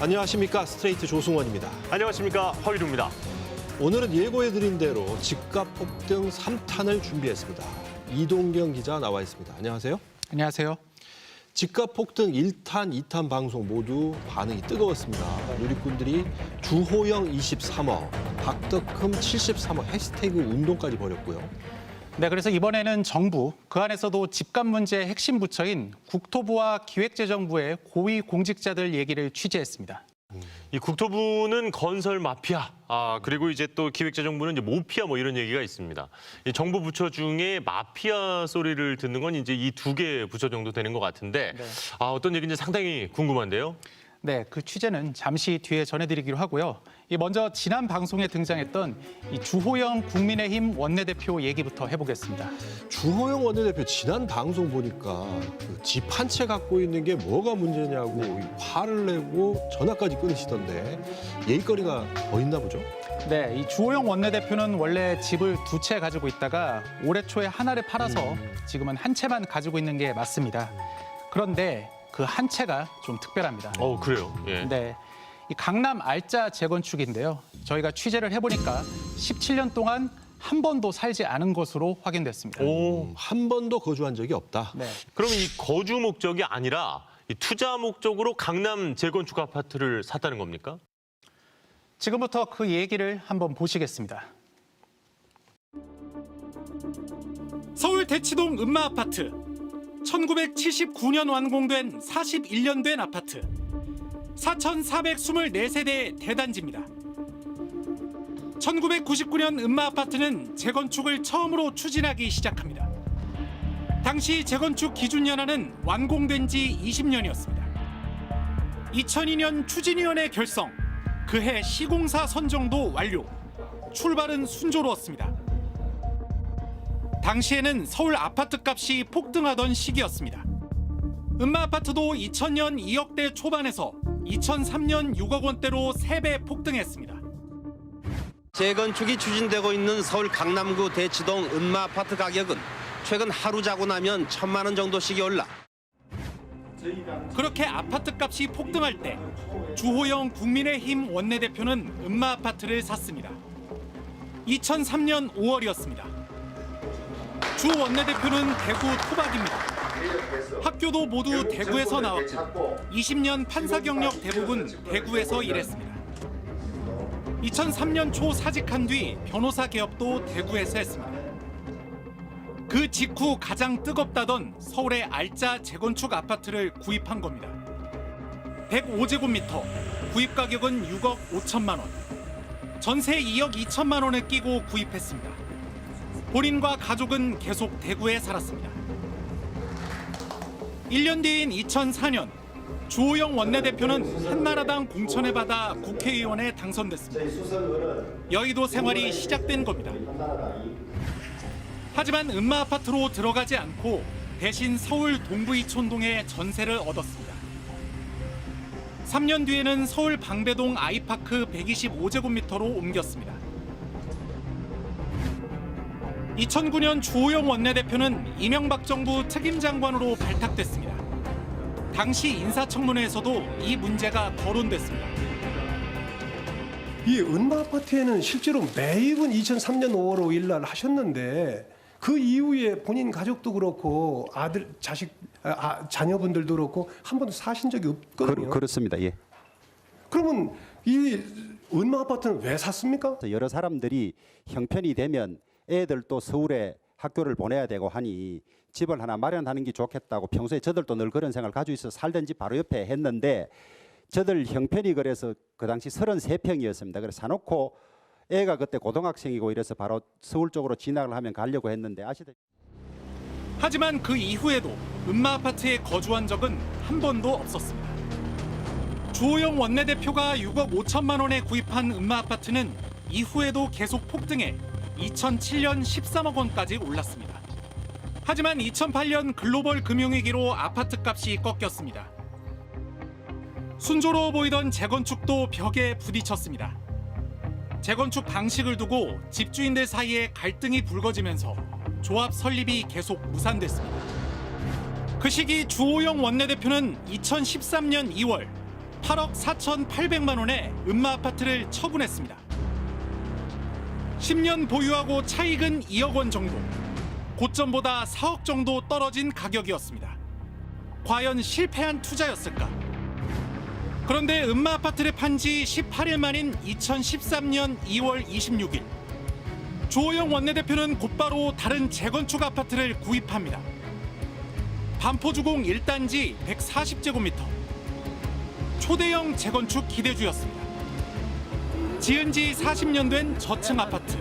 안녕하십니까. 스트레이트 조승원입니다. 안녕하십니까. 허유루입니다. 오늘은 예고해드린 대로 집값 폭등 3탄을 준비했습니다. 이동경 기자 나와 있습니다. 안녕하세요. 안녕하세요. 집값 폭등 1탄, 2탄 방송 모두 반응이 뜨거웠습니다. 누리꾼들이 주호영 23억, 박덕흠 73억 해시태그 운동까지 벌였고요. 네, 그래서 이번에는 정부, 그 안에서도 집값 문제의 핵심 부처인 국토부와 기획재정부의 고위 공직자들 얘기를 취재했습니다. 이 국토부는 건설 마피아, 그리고 이제 또 기획재정부는 이제 모피아 뭐 이런 얘기가 있습니다. 이 정부 부처 중에 마피아 소리를 듣는 건 이제 이 두 개 부처 정도 되는 것 같은데, 네. 어떤 얘기인지 상당히 궁금한데요. 네, 그 취재는 잠시 뒤에 전해드리기로 하고요. 먼저 지난 방송에 등장했던 이 주호영 국민의힘 원내대표 얘기부터 해보겠습니다. 주호영 원내대표 지난 방송 보니까 집 한 채 갖고 있는 게 뭐가 문제냐고 화를 내고 전화까지 끊으시던데 얘기거리가 더 있나 보죠? 네, 이 주호영 원내대표는 원래 집을 2채 가지고 있다가 올해 초에 하나를 팔아서 지금은 한 채만 가지고 있는 게 맞습니다. 그런데 그 한 채가 좀 특별합니다. 그래요? 예. 네, 이 강남 알짜 재건축인데요. 저희가 취재를 해보니까 17년 동안 한 번도 살지 않은 것으로 확인됐습니다. 한 번도 거주한 적이 없다. 네. 그럼 이 거주 목적이 아니라 이 투자 목적으로 강남 재건축 아파트를 샀다는 겁니까? 지금부터 그 얘기를 한번 보시겠습니다. 서울 대치동 음마아파트. 1979년 완공된 41년 된 아파트. 4,424세대의 대단지입니다. 1999년 음마아파트는 재건축을 처음으로 추진하기 시작합니다. 당시 재건축 기준연한은 완공된 지 20년이었습니다. 2002년 추진위원회 결성, 그해 시공사 선정도 완료, 출발은 순조로웠습니다. 당시에는 서울 아파트값이 폭등하던 시기였습니다. 음마아파트도 2000년 2억대 초반에서 2003년 6억 원대로 3배 폭등했습니다. 재건축이 추진되고 있는 서울 강남구 대치동 음마아파트 가격은 최근 하루 자고 나면 1,000만 원 정도씩이 올라 그렇게 아파트값이 폭등할 때 주호영 국민의힘 원내대표는 음마아파트를 샀습니다. 2003년 5월이었습니다. 주 원내대표는 대구 토박입니다. 학교도 모두 대구에서 나왔고 20년 판사 경력 대부분 대구에서 일했습니다. 2003년 초 사직한 뒤 변호사 개업도 대구에서 했습니다. 그 직후 가장 뜨겁다던 서울의 알짜 재건축 아파트를 구입한 겁니다. 105제곱미터, 구입 가격은 6억 5천만 원. 전세 2억 2천만 원을 끼고 구입했습니다. 본인과 가족은 계속 대구에 살았습니다. 1년 뒤인 2004년, 주호영 원내대표는 한나라당 공천을 받아 국회의원에 당선됐습니다. 여의도 생활이 시작된 겁니다. 하지만 음마아파트로 들어가지 않고 대신 서울 동부이촌동에 전세를 얻었습니다. 3년 뒤에는 서울 방배동 아이파크 125제곱미터로 옮겼습니다. 2009년 주호영 원내대표는 이명박 정부 책임장관으로 발탁됐습니다. 당시 인사청문회에서도 이 문제가 거론됐습니다. 이 음마아파트에는 실제로 매입은 2003년 5월 5일 날 하셨는데 그 이후에 본인 가족도 그렇고 아들, 자식, 자녀분들도 그렇고 한 번도 사신 적이 없거든요. 그렇습니다. 예. 그러면 이 음마아파트는 왜 샀습니까? 여러 사람들이 형편이 되면 애들도 서울에 학교를 보내야 되고 하니 집을 하나 마련하는 게 좋겠다고 평소에 저들도 늘 그런 생각을 가지고 있어 살던 집 바로 옆에 했는데 저들 형편이 그래서 그 당시 33평이었습니다. 그래서 사놓고 애가 그때 고등학생이고 이래서 바로 서울 쪽으로 진학을 하면 가려고 했는데 아시다시피. 하지만 그 이후에도 음마아파트에 거주한 적은 한 번도 없었습니다. 주호영 원내대표가 6억 5천만 원에 구입한 음마아파트는 이후에도 계속 폭등해 2007년 13억 원까지 올랐습니다. 하지만 2008년 글로벌 금융위기로 아파트 값이 꺾였습니다. 순조로워 보이던 재건축도 벽에 부딪혔습니다. 재건축 방식을 두고 집주인들 사이에 갈등이 불거지면서 조합 설립이 계속 무산됐습니다. 그 시기 주호영 원내대표는 2013년 2월 8억 4,800만 원의 음마 아파트를 처분했습니다. 10년 보유하고 차익은 2억 원 정도, 고점보다 4억 정도 떨어진 가격이었습니다. 과연 실패한 투자였을까? 그런데 음마 아파트를 판 지 18일 만인 2013년 2월 26일 주호영 원내대표는 곧바로 다른 재건축 아파트를 구입합니다. 반포주공 1단지 140제곱미터. 초대형 재건축 기대주였습니다. 지은 지 40년 된 저층 아파트.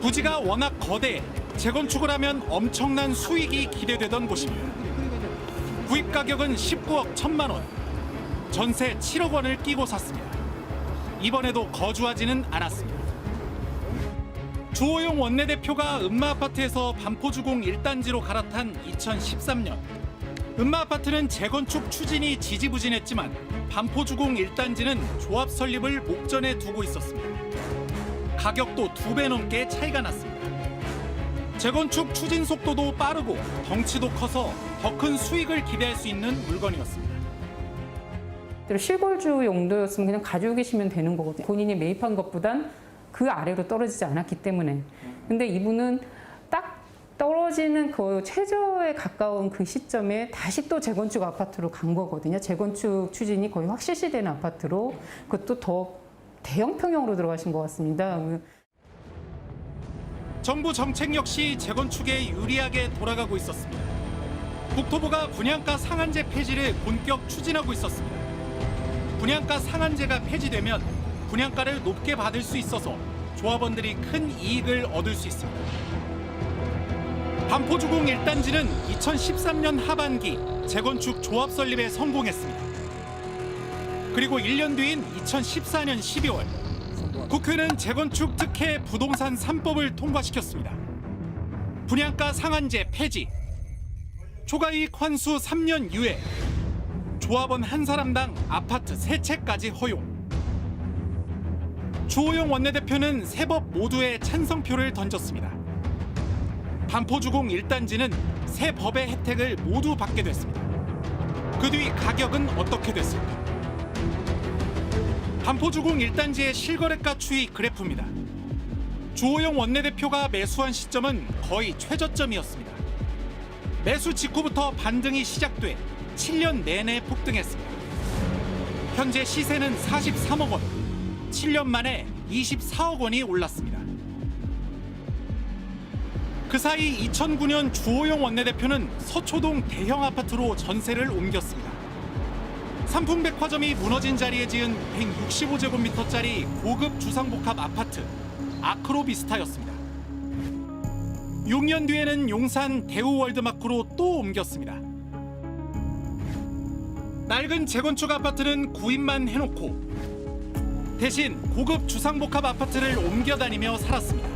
부지가 워낙 거대해 재건축을 하면 엄청난 수익이 기대되던 곳입니다. 구입 가격은 19억 1천만 원. 전세 7억 원을 끼고 샀습니다. 이번에도 거주하지는 않았습니다. 주호영 원내대표가 음마 아파트에서 반포주공 1단지로 갈아탄 2013년. 음마 아파트는 재건축 추진이 지지부진했지만 반포주공 1단지는 조합 설립을 목전에 두고 있었습니다. 가격도 2배 넘게 차이가 났습니다. 재건축 추진 속도도 빠르고 덩치도 커서 더 큰 수익을 기대할 수 있는 물건이었습니다. 실거주 용도였으면 그냥 가지고 계시면 되는 거거든요. 본인이 매입한 것보단 그 아래로 떨어지지 않았기 때문에. 근데 이분은 딱 떨어지는 그 최저에 가까운 그 시점에 다시 또 재건축 아파트로 간 거거든요. 재건축 추진이 거의 확실시되는 아파트로, 그것도 더 대형 평형으로 들어가신 것 같습니다. 정부 정책 역시 재건축에 유리하게 돌아가고 있었습니다. 국토부가 분양가 상한제 폐지를 본격 추진하고 있었습니다. 분양가 상한제가 폐지되면 분양가를 높게 받을 수 있어서 조합원들이 큰 이익을 얻을 수 있습니다. 반포주공 1단지는 2013년 하반기 재건축 조합 설립에 성공했습니다. 그리고 1년 뒤인 2014년 12월 국회는 재건축 특혜 부동산 3법을 통과시켰습니다. 분양가 상한제 폐지, 초과이익 환수 3년 유예, 조합원 한 사람당 아파트 3채까지 허용. 주호영 원내대표는 세 법 모두에 찬성표를 던졌습니다. 반포주공 1단지는 세 법의 혜택을 모두 받게 됐습니다. 그 뒤 가격은 어떻게 됐을까? 반포주공 1단지의 실거래가 추이 그래프입니다. 주호영 원내대표가 매수한 시점은 거의 최저점이었습니다. 매수 직후부터 반등이 시작돼 7년 내내 폭등했습니다. 현재 시세는 43억 원, 7년 만에 24억 원이 올랐습니다. 그 사이 2009년 주호영 원내대표는 서초동 대형 아파트로 전세를 옮겼습니다. 삼풍백화점이 무너진 자리에 지은 165제곱미터짜리 고급 주상복합 아파트 아크로비스타였습니다. 6년 뒤에는 용산 대우월드마크로 또 옮겼습니다. 낡은 재건축 아파트는 구입만 해놓고 대신 고급 주상복합 아파트를 옮겨다니며 살았습니다.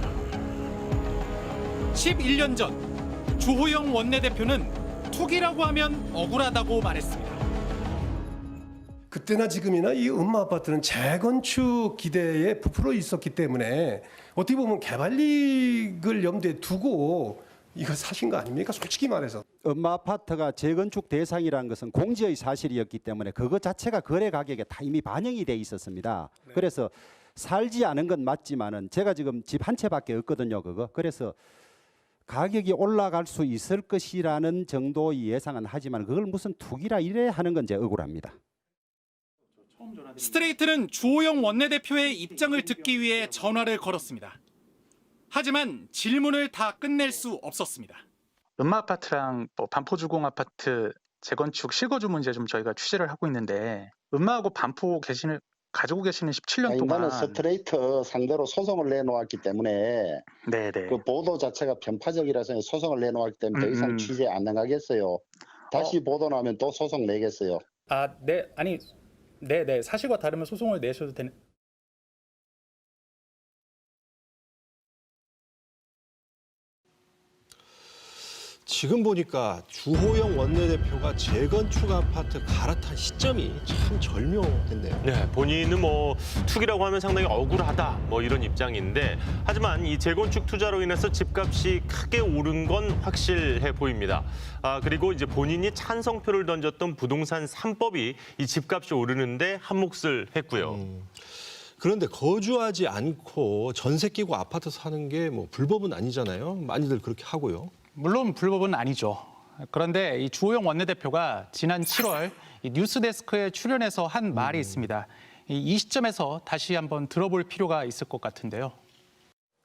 11년 전 주호영 원내대표는 투기라고 하면 억울하다고 말했습니다. 그때나 지금이나 이 음마 아파트는 재건축 기대에 부풀어 있었기 때문에 어떻게 보면 개발이익을 염두에 두고 이거 사신 거 아닙니까? 솔직히 말해서. 음마 아파트가 재건축 대상이라는 것은 공지의 사실이었기 때문에 그것 자체가 거래 가격에 다 이미 반영이 돼 있었습니다. 그래서 살지 않은 건 맞지만은 제가 지금 집 한 채밖에 없거든요. 그래서 가격이 올라갈 수 있을 것이라는 정도의 예상은 하지만 그걸 무슨 투기라 이래 하는 건 이제 억울합니다. 스트레이트는 주호영 원내대표의 입장을 듣기 위해 전화를 걸었습니다. 하지만 질문을 다 끝낼 수 없었습니다. 음마 아파트랑 반포주공 아파트 재건축 실거주 문제 좀 저희가 취재를 하고 있는데 음마하고 반포 가지고 계시는 17년 동안 나는 스트레이트 상대로 소송을 내놓았기 때문에 네네. 그 보도 자체가 편파적이라서 소송을 내놓았기 때문에 더 이상 취재 안 나가겠어요. 다시 보도 나면 또 소송 내겠어요. 네, 아니, 네, 사실과 다르면 소송을 내셔도 되는. 지금 보니까 주호영 원내대표가 재건축 아파트 갈아탄 시점이 참 절묘했네요. 네, 본인은 뭐 투기라고 하면 상당히 억울하다 뭐 이런 입장인데 하지만 이 재건축 투자로 인해서 집값이 크게 오른 건 확실해 보입니다. 그리고 이제 본인이 찬성표를 던졌던 부동산 3법이 이 집값이 오르는데 한몫을 했고요. 그런데 거주하지 않고 전세 끼고 아파트 사는 게 뭐 불법은 아니잖아요. 많이들 그렇게 하고요. 물론 불법은 아니죠. 그런데 이 주호영 원내대표가 지난 7월 이 뉴스데스크에 출연해서 한 말이 있습니다. 이 시점에서 다시 한번 들어볼 필요가 있을 것 같은데요.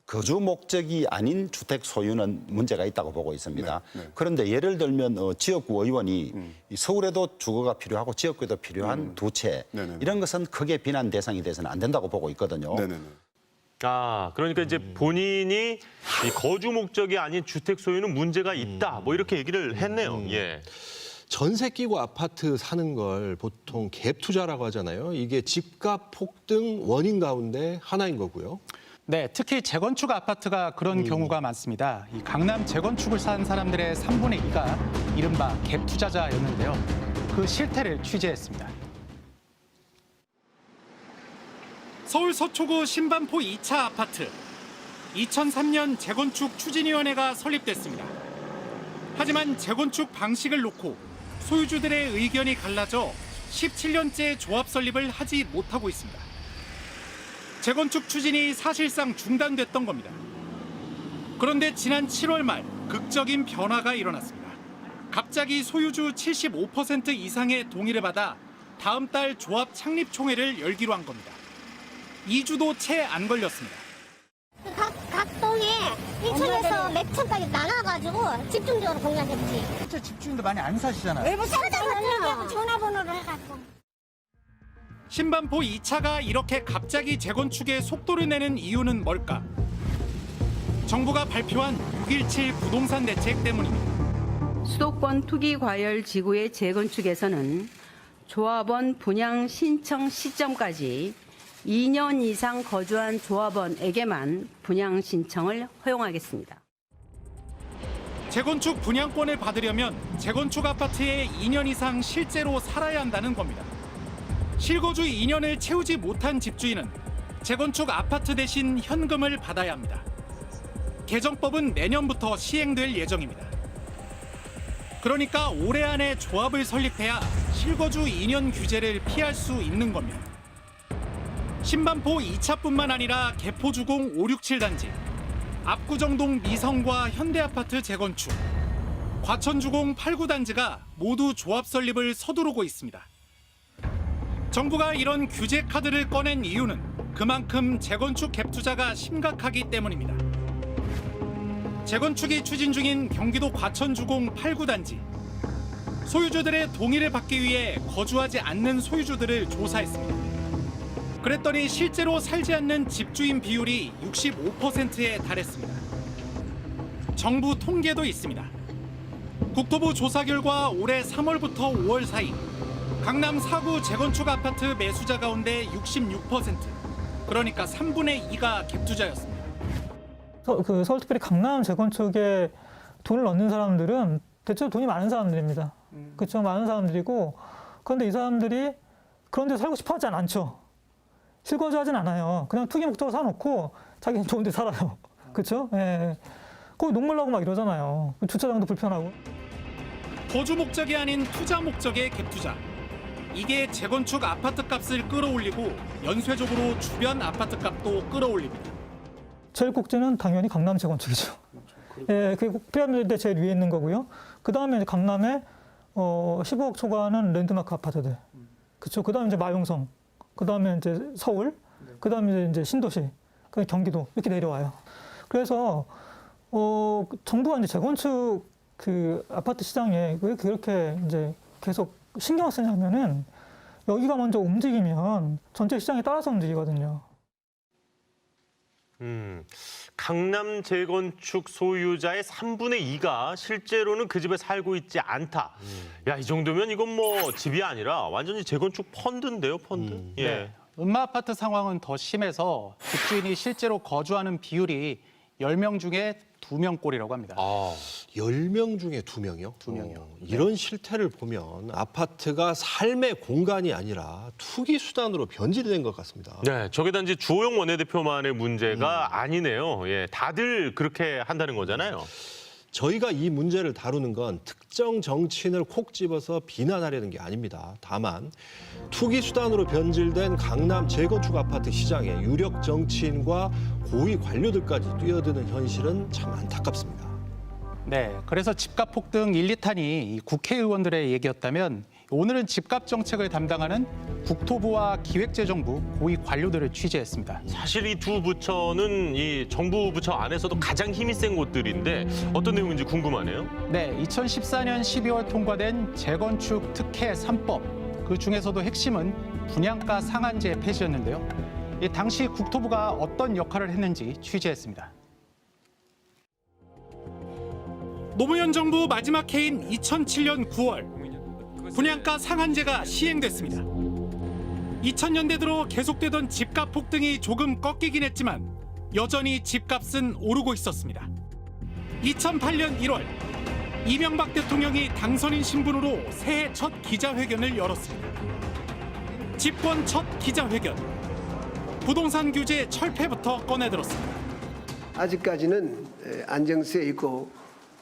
거주 목적이 아닌 주택 소유는 문제가 있다고 보고 있습니다. 그런데 예를 들면 지역구 의원이 서울에도 주거가 필요하고 지역구에도 필요한 두 채 이런 것은 크게 비난 대상이 돼서는 안 된다고 보고 있거든요. 그러니까 이제 본인이 이 거주 목적이 아닌 주택 소유는 문제가 있다. 뭐 이렇게 얘기를 했네요. 예. 전세 끼고 아파트 사는 걸 보통 갭 투자라고 하잖아요. 이게 집값 폭등 원인 가운데 하나인 거고요. 네, 특히 재건축 아파트가 그런 경우가 많습니다. 이 강남 재건축을 산 사람들의 3분의 2가 이른바 갭 투자자였는데요. 그 실태를 취재했습니다. 서울 서초구 신반포 2차 아파트. 2003년 재건축 추진위원회가 설립됐습니다. 하지만 재건축 방식을 놓고 소유주들의 의견이 갈라져 17년째 조합 설립을 하지 못하고 있습니다. 재건축 추진이 사실상 중단됐던 겁니다. 그런데 지난 7월 말 극적인 변화가 일어났습니다. 갑자기 소유주 75% 이상의 동의를 받아 다음 달 조합 창립 총회를 열기로 한 겁니다. 2주도 채 안 걸렸습니다. 각 동에 1층에서 몇 층까지 나눠가지고 집중적으로 공략했지. 실제 집주인도 많이 안 사시잖아요. 외부 찾아보려고 전화번호를 해갖고. 신반포 2차가 이렇게 갑자기 재건축에 속도를 내는 이유는 뭘까? 정부가 발표한 6.17 부동산 대책 때문입니다. 수도권 투기 과열 지구의 재건축에서는 조합원 분양 신청 시점까지 2년 이상 거주한 조합원에게만 분양 신청을 허용하겠습니다. 재건축 분양권을 받으려면 재건축 아파트에 2년 이상 실제로 살아야 한다는 겁니다. 실거주 2년을 채우지 못한 집주인은 재건축 아파트 대신 현금을 받아야 합니다. 개정법은 내년부터 시행될 예정입니다. 그러니까 올해 안에 조합을 설립해야 실거주 2년 규제를 피할 수 있는 겁니다. 신반포 2차뿐만 아니라 개포주공 567단지, 압구정동 미성과 현대아파트 재건축, 과천주공 89단지가 모두 조합 설립을 서두르고 있습니다. 정부가 이런 규제 카드를 꺼낸 이유는 그만큼 재건축 갭 투자가 심각하기 때문입니다. 재건축이 추진 중인 경기도 과천주공 89단지. 소유주들의 동의를 받기 위해 거주하지 않는 소유주들을 조사했습니다. 그랬더니 실제로 살지 않는 집주인 비율이 65%에 달했습니다. 정부 통계도 있습니다. 국토부 조사 결과 올해 3월부터 5월 사이 강남 4구 재건축 아파트 매수자 가운데 66%, 그러니까 3분의 2가 갭 투자였습니다. 서울특별히 강남 재건축에 돈을 넣는 사람들은 대체로 돈이 많은 사람들입니다. 그렇죠, 많은 사람들이고, 그런데 이 사람들이 그런 데 살고 싶어 하지 않죠. 실거주하진 않아요. 그냥 투기 목적으로 사놓고 자기는 좋은 데 살아요. 그렇죠? 예. 거기 녹물 나고 막 이러잖아요. 주차장도 불편하고. 거주 목적이 아닌 투자 목적의 갭 투자. 이게 재건축 아파트 값을 끌어올리고 연쇄적으로 주변 아파트 값도 끌어올립니다. 제일 꼭지는 당연히 강남 재건축이죠. 예, 그게 피라미드 제일 위에 있는 거고요. 그 다음에 강남에 15억 초과하는 랜드마크 아파트들. 그렇죠. 그 다음에 이제 마용성. 그 다음에 이제 서울. 그 다음에 이제 신도시. 그 경기도 이렇게 내려와요. 그래서 정부가 이제 재건축 그 아파트 시장에 왜 그렇게 이제 계속 신경을 쓰냐면은 여기가 먼저 움직이면 전체 시장에 따라서 움직이거든요. 강남 재건축 소유자의 3분의 2가 실제로는 그 집에 살고 있지 않다. 야, 이 정도면 이건 뭐 집이 아니라 완전히 재건축 펀드인데요, 펀드. 예. 네. 음마 아파트 상황은 더 심해서 집주인이 실제로 거주하는 비율이 10명 중에 2명꼴이라고 합니다. 10명 중에 2명이요? 2명이요. 이런 실태를 보면 아파트가 삶의 공간이 아니라 투기 수단으로 변질된 것 같습니다. 네, 저게 단지 주호영 원내대표만의 문제가 아니네요. 예, 다들 그렇게 한다는 거잖아요. 저희가 이 문제를 다루는 건 특정 정치인을 콕 집어서 비난하려는 게 아닙니다. 다만 투기 수단으로 변질된 강남 재건축 아파트 시장에 유력 정치인과 고위 관료들까지 뛰어드는 현실은 참 안타깝습니다. 네, 그래서 집값 폭등 1, 2탄이 국회의원들의 얘기였다면 오늘은 집값 정책을 담당하는 국토부와 기획재정부 고위 관료들을 취재했습니다. 사실 이 두 부처는 이 정부 부처 안에서도 가장 힘이 센 곳들인데 어떤 내용인지 궁금하네요. 네, 2014년 12월 통과된 재건축 특혜 3법. 그 중에서도 핵심은 분양가 상한제 폐지였는데요. 당시 국토부가 어떤 역할을 했는지 취재했습니다. 노무현 정부 마지막 해인 2007년 9월 분양가 상한제가 시행됐습니다. 2000년대 들어 계속되던 집값 폭등이 조금 꺾이긴 했지만 여전히 집값은 오르고 있었습니다. 2008년 1월 이명박 대통령이 당선인 신분으로 새해 첫 기자회견을 열었습니다. 집권 첫 기자회견. 부동산 규제 철폐부터 꺼내들었습니다. 아직까지는 안정세에 있고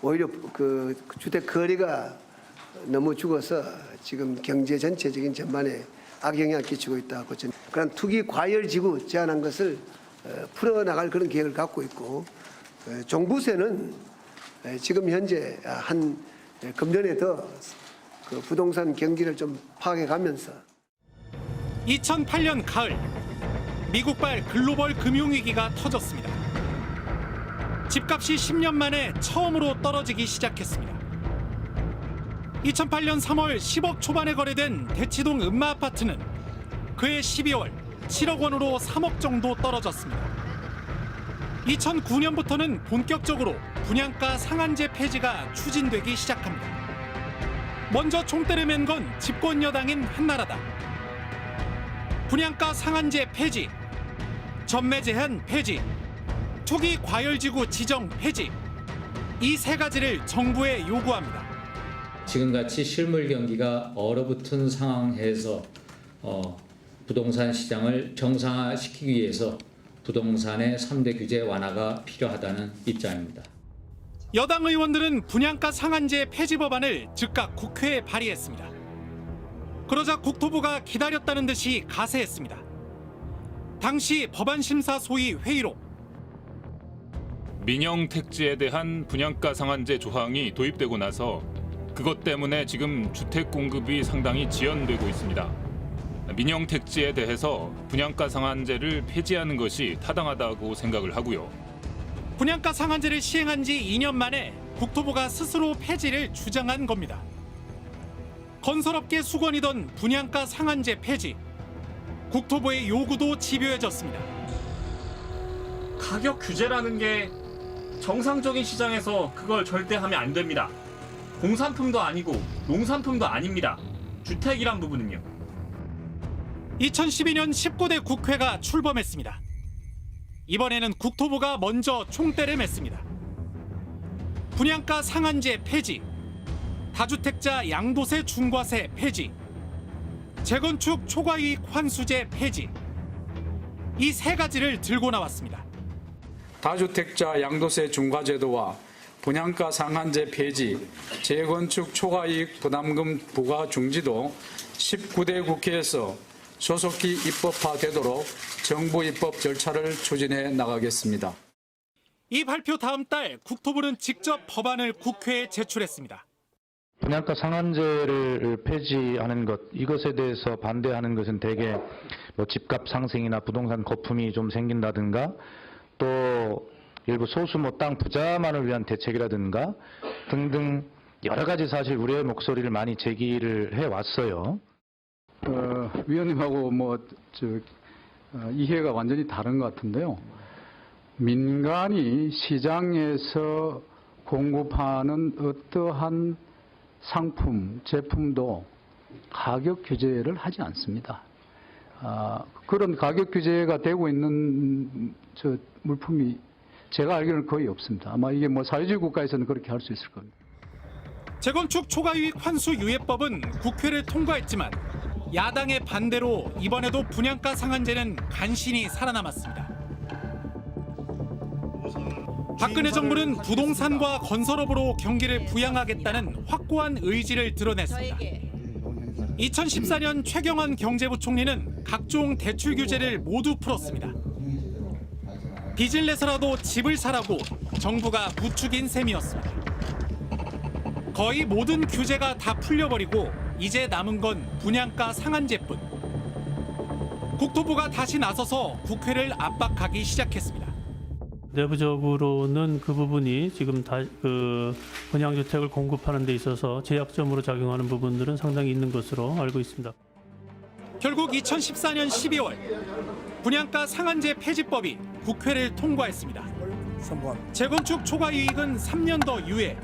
오히려 그 주택 거래가 너무 죽어서 지금 경제 전체적인 전반에 악영향을 끼치고 있다고 저는 그런 투기 과열지구 제한한 것을 풀어나갈 그런 계획을 갖고 있고 종부세는 지금 현재 한 금년에 더 그 부동산 경기를 좀 파악해가면서 2008년 가을 미국발 글로벌 금융위기가 터졌습니다. 집값이 10년 만에 처음으로 떨어지기 시작했습니다. 2008년 3월 10억 초반에 거래된 대치동 음마아파트는 그해 12월 7억 원으로 3억 정도 떨어졌습니다. 2009년부터는 본격적으로 분양가 상한제 폐지가 추진되기 시작합니다. 먼저 총대를 맨 건 집권 여당인 한나라당. 분양가 상한제 폐지, 전매 제한 폐지, 초기 과열지구 지정 폐지, 이 세 가지를 정부에 요구합니다. 지금같이 실물 경기가 얼어붙은 상황에서 부동산 시장을 정상화시키기 위해서 부동산의 3대 규제 완화가 필요하다는 입장입니다. 여당 의원들은 분양가 상한제 폐지 법안을 즉각 국회에 발의했습니다. 그러자 국토부가 기다렸다는 듯이 가세했습니다. 당시 법안심사 소위 회의록. 민영 택지에 대한 분양가 상한제 조항이 도입되고 나서 그것 때문에 지금 주택 공급이 상당히 지연되고 있습니다. 민영 택지에 대해서 분양가 상한제를 폐지하는 것이 타당하다고 생각을 하고요. 분양가 상한제를 시행한 지 2년 만에 국토부가 스스로 폐지를 주장한 겁니다. 건설업계 수건이던 분양가 상한제 폐지. 국토부의 요구도 집요해졌습니다. 가격 규제라는 게 정상적인 시장에서 그걸 절대 하면 안 됩니다. 공산품도 아니고 농산품도 아닙니다. 주택이란 부분은요. 2012년 19대 국회가 출범했습니다. 이번에는 국토부가 먼저 총대를 맸습니다. 분양가 상한제 폐지, 다주택자 양도세 중과세 폐지, 재건축 초과이익 환수제 폐지, 이 세 가지를 들고 나왔습니다. 다주택자 양도세 중과제도와 분양가 상한제 폐지, 재건축 초과이익 부담금 부과 중지도 19대 국회에서 조속히 입법화되도록 정부 입법 절차를 추진해 나가겠습니다. 이 발표 다음 달 국토부는 직접 법안을 국회에 제출했습니다. 분양가 상한제를 폐지하는 것, 이것에 대해서 반대하는 것은 대개 집값 상승이나 부동산 거품이 좀 생긴다든가 또 일부 소수 땅 부자만을 위한 대책이라든가 등등 여러 가지 사실 우려의 목소리를 많이 제기를 해왔어요. 위원님하고 이해가 완전히 다른 것 같은데요. 민간이 시장에서 공급하는 어떠한 상품, 제품도 가격 규제를 하지 않습니다. 그런 가격 규제가 되고 있는 물품이 제가 알기로는 거의 없습니다. 아마 이게 뭐 사회주의 국가에서는 그렇게 할 수 있을 겁니다. 재건축 초과이익 환수 유예법은 국회를 통과했지만 야당의 반대로 이번에도 분양가 상한제는 간신히 살아남았습니다. 박근혜 정부는 부동산과 건설업으로 경기를 부양하겠다는 확고한 의지를 드러냈습니다. 2014년 최경환 경제부총리는 각종 대출 규제를 모두 풀었습니다. 빚을 내서라도 집을 사라고 정부가 부추긴 셈이었습니다. 거의 모든 규제가 다 풀려버리고 이제 남은 건 분양가 상한제뿐. 국토부가 다시 나서서 국회를 압박하기 시작했습니다. 내부적으로는 그 부분이 지금 분양주택을 공급하는 데 있어서 제약점으로 작용하는 부분들은 상당히 있는 것으로 알고 있습니다. 결국 2014년 12월 분양가 상한제 폐지법이 국회를 통과했습니다. 재건축 초과이익은 3년 더 유예,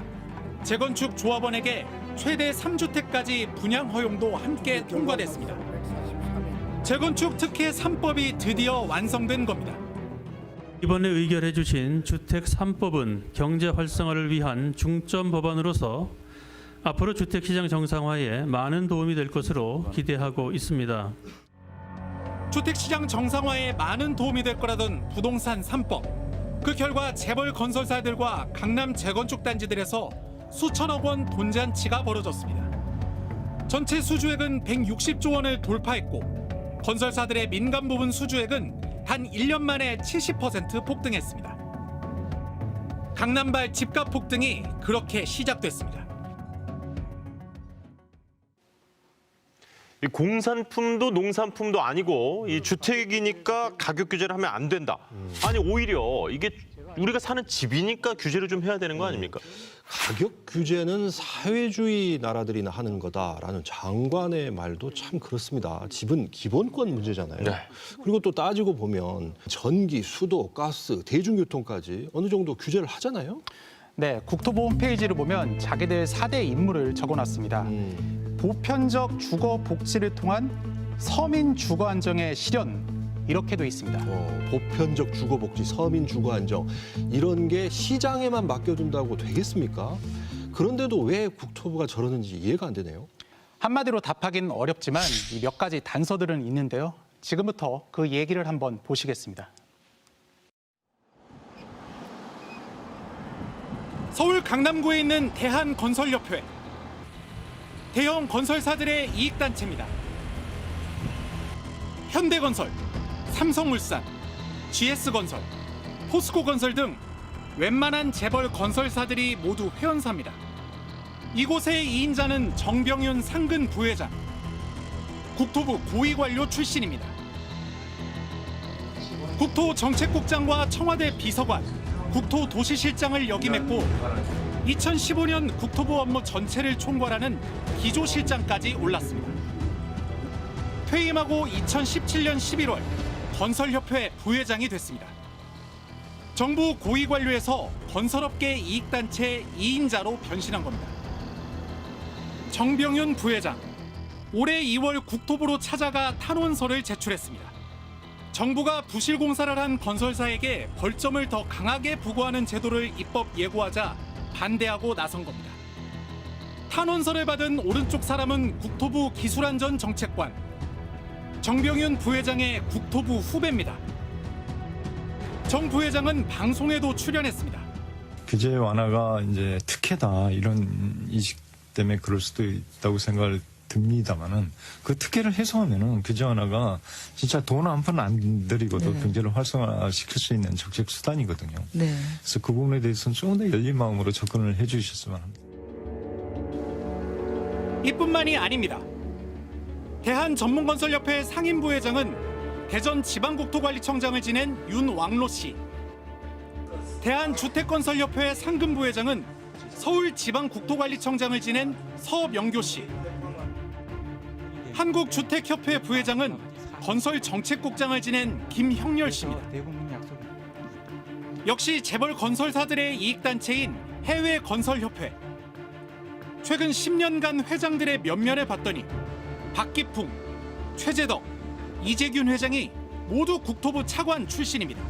재건축 조합원에게 최대 3주택까지 분양 허용도 함께 통과됐습니다. 재건축 특혜 3법이 드디어 완성된 겁니다. 이번에 의결해 주신 주택 3법은 경제 활성화를 위한 중점 법안으로서 앞으로 주택시장 정상화에 많은 도움이 될 것으로 기대하고 있습니다. 주택시장 정상화에 많은 도움이 될 거라던 부동산 3법. 그 결과 재벌 건설사들과 강남 재건축 단지들에서 수천억 원 돈잔치가 벌어졌습니다. 전체 수주액은 160조 원을 돌파했고 건설사들의 민간 부분 수주액은 단 1년 만에 70% 폭등했습니다. 강남발 집값 폭등이 그렇게 시작됐습니다. 이 공산품도 농산품도 아니고 이 주택이니까 가격 규제를 하면 안 된다. 아니 오히려 이게 우리가 사는 집이니까 규제를 좀 해야 되는 거 아닙니까? 가격 규제는 사회주의 나라들이나 하는 거다라는 장관의 말도 참 그렇습니다. 집은 기본권 문제잖아요. 네. 그리고 또 따지고 보면 전기, 수도, 가스, 대중교통까지 어느 정도 규제를 하잖아요. 네, 국토부 홈페이지를 보면 자기들 4대 임무를 적어놨습니다. 보편적 주거 복지를 통한 서민 주거 안정의 실현, 이렇게 돼 있습니다. 보편적 주거 복지, 서민 주거 안정 이런 게 시장에만 맡겨둔다고 되겠습니까? 그런데도 왜 국토부가 저러는지 이해가 안 되네요. 한마디로 답하기는 어렵지만 몇 가지 단서들은 있는데요. 지금부터 그 얘기를 한번 보시겠습니다. 서울 강남구에 있는 대한건설협회. 대형 건설사들의 이익단체입니다. 현대건설, 삼성물산, GS건설, 포스코건설 등 웬만한 재벌 건설사들이 모두 회원사입니다. 이곳의 2인자는 정병윤 상근 부회장, 국토부 고위관료 출신입니다. 국토정책국장과 청와대 비서관, 국토도시실장을 역임했고 2015년 국토부 업무 전체를 총괄하는 기조실장까지 올랐습니다. 퇴임하고 2017년 11월 건설협회 부회장이 됐습니다. 정부 고위관료에서 건설업계 이익단체 2인자로 변신한 겁니다. 정병윤 부회장, 올해 2월 국토부로 찾아가 탄원서를 제출했습니다. 정부가 부실공사를 한 건설사에게 벌점을 더 강하게 부과하는 제도를 입법 예고하자 반대하고 나선 겁니다. 탄원서를 받은 오른쪽 사람은 국토부 기술안전 정책관, 정병윤 부회장의 국토부 후배입니다. 정 부회장은 방송에도 출연했습니다. 규제 완화가 이제 특혜다 이런 인식 때문에 그럴 수도 있다고 생각을 듭니다만은 그 특혜를 해소하면은 규제 완화가 진짜 돈 한 푼 안 들이고도 경제를 활성화시킬 수 있는 정책 수단이거든요. 그래서 그 부분에 대해서는 좀 더 열린 마음으로 접근을 해주셨으면 합니다. 이뿐만이 아닙니다. 대한전문건설협회 상임부회장은 대전지방국토관리청장을 지낸 윤왕로 씨, 대한주택건설협회 상근부회장은 서울지방국토관리청장을 지낸 서명교 씨, 한국주택협회 부회장은 건설정책국장을 지낸 김형렬 씨입니다. 역시 재벌 건설사들의 이익단체인 해외건설협회. 최근 10년간 회장들의 면면을 봤더니 박기풍, 최재덕, 이재균 회장이 모두 국토부 차관 출신입니다.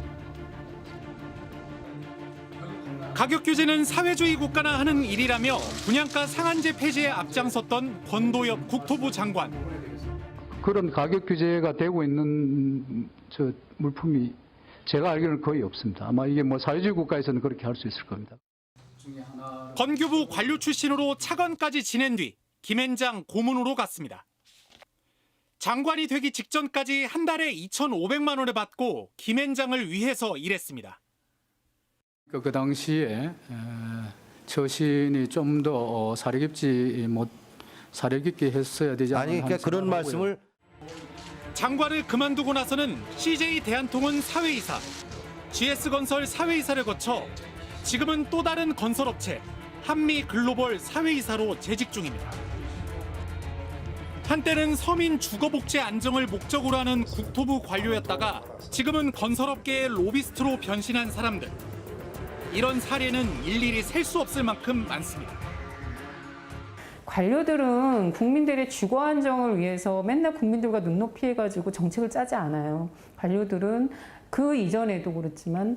가격 규제는 사회주의 국가나 하는 일이라며 분양가 상한제 폐지에 앞장섰던 권도엽 국토부 장관. 그런 가격 규제가 되고 있는 저 물품이 제가 알기로는 거의 없습니다. 아마 이게 뭐 사회주의 국가에서는 그렇게 할 수 있을 겁니다. 건교부 관료 출신으로 차관까지 지낸 뒤 김앤장 고문으로 갔습니다. 장관이 되기 직전까지 한 달에 2,500만 원을 받고 김앤장을 위해서 일했습니다. 그 당시에 처신이 좀 더 사려 깊게 했어야 되지 않나. 아니 그러니까 그런 말씀을 장관을 그만두고 나서는 CJ 대한통운 사회이사, GS건설 사회이사를 거쳐 지금은 또 다른 건설업체 한미글로벌 사회이사로 재직 중입니다. 한때는 서민 주거복지 안정을 목적으로 하는 국토부 관료였다가 지금은 건설업계의 로비스트로 변신한 사람들. 이런 사례는 일일이 셀 수 없을 만큼 많습니다. 관료들은 국민들의 주거 안정을 위해서 맨날 국민들과 눈높이해가지고 정책을 짜지 않아요. 관료들은 그 이전에도 그렇지만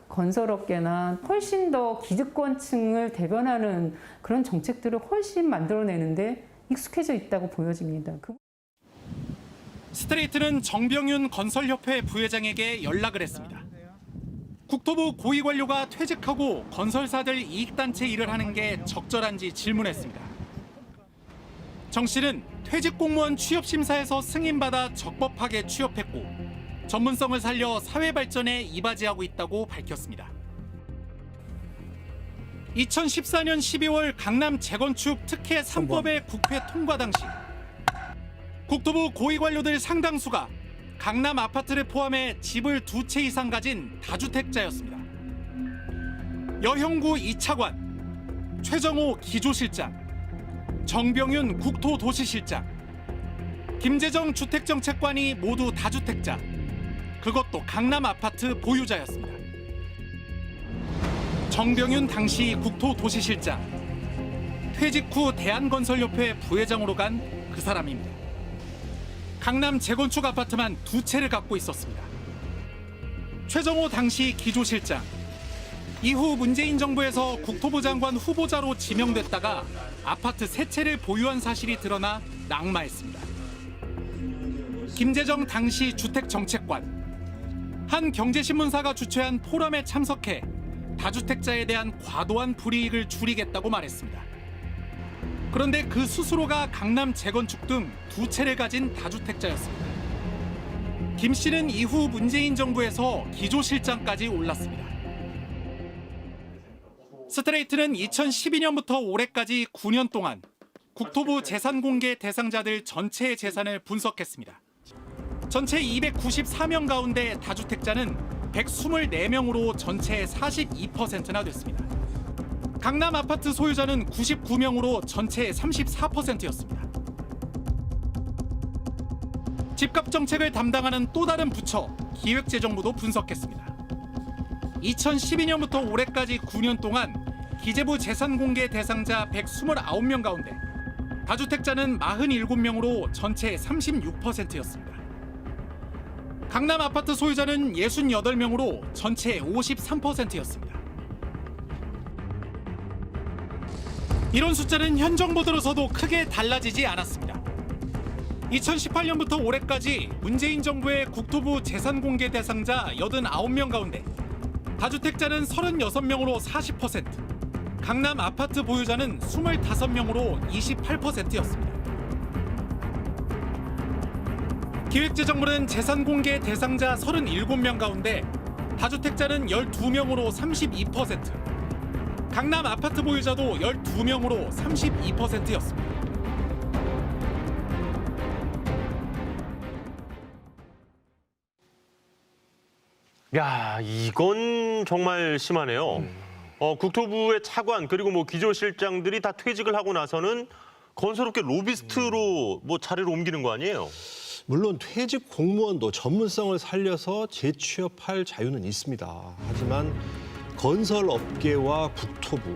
건설업계나 훨씬 더 기득권층을 대변하는 그런 정책들을 훨씬 만들어내는데 익숙해져 있다고 보여집니다. 스트레이트는 정병윤 건설협회 부회장에게 연락을 했습니다. 국토부 고위 관료가 퇴직하고 건설사들 이익단체 일을 하는 게 적절한지 질문했습니다. 정 씨는 퇴직 공무원 취업심사에서 승인받아 적법하게 취업했고 전문성을 살려 사회 발전에 이바지하고 있다고 밝혔습니다. 2014년 12월 강남 재건축 특혜 3법의 국회 통과 당시 국토부 고위 관료들 상당수가 강남 아파트를 포함해 집을 2채 이상 가진 다주택자였습니다. 여형구 이차관, 최정호 기조실장, 정병윤 국토도시실장, 김재정 주택정책관이 모두 다주택자, 그것도 강남 아파트 보유자였습니다. 정병윤 당시 국토도시실장, 퇴직 후 대한건설협회 부회장으로 간 그 사람입니다. 강남 재건축 아파트만 2채를 갖고 있었습니다. 최정호 당시 기조실장, 이후 문재인 정부에서 국토부 장관 후보자로 지명됐다가 아파트 3채를 보유한 사실이 드러나 낙마했습니다. 김재정 당시 주택정책관, 한 경제신문사가 주최한 포럼에 참석해 다주택자에 대한 과도한 불이익을 줄이겠다고 말했습니다. 그런데 그 스스로가 강남 재건축 등 2채를 가진 다주택자였습니다. 김 씨는 이후 문재인 정부에서 기조실장까지 올랐습니다. 스트레이트는 2012년부터 올해까지 9년 동안 국토부 재산공개 대상자들 전체의 재산을 분석했습니다. 전체 294명 가운데 다주택자는 124명으로 전체의 42%나 됐습니다. 강남 아파트 소유자는 99명으로 전체의 34%였습니다. 집값 정책을 담당하는 또 다른 부처 기획재정부도 분석했습니다. 2012년부터 올해까지 9년 동안 기재부 재산공개 대상자 129명 가운데 다주택자는 47명으로 전체의 36%였습니다. 강남 아파트 소유자는 68명으로 전체의 53%였습니다. 이런 숫자는 현 정부 들어서도 크게 달라지지 않았습니다. 2018년부터 올해까지 문재인 정부의 국토부 재산공개 대상자 89명 가운데 다주택자는 36명으로 40%, 강남 아파트 보유자는 25명으로 28%였습니다. 기획재정부는 재산공개 대상자 37명 가운데 다주택자는 12명으로 32%, 강남 아파트 보유자도 12명으로 32%였습니다. 야, 이건 정말 심하네요. 국토부의 차관 그리고 뭐 기조실장들이 다 퇴직을 하고 나서는 건설업계 로비스트로 뭐 자리를 옮기는 거 아니에요? 물론 퇴직 공무원도 전문성을 살려서 재취업할 자유는 있습니다. 하지만 건설업계와 국토부,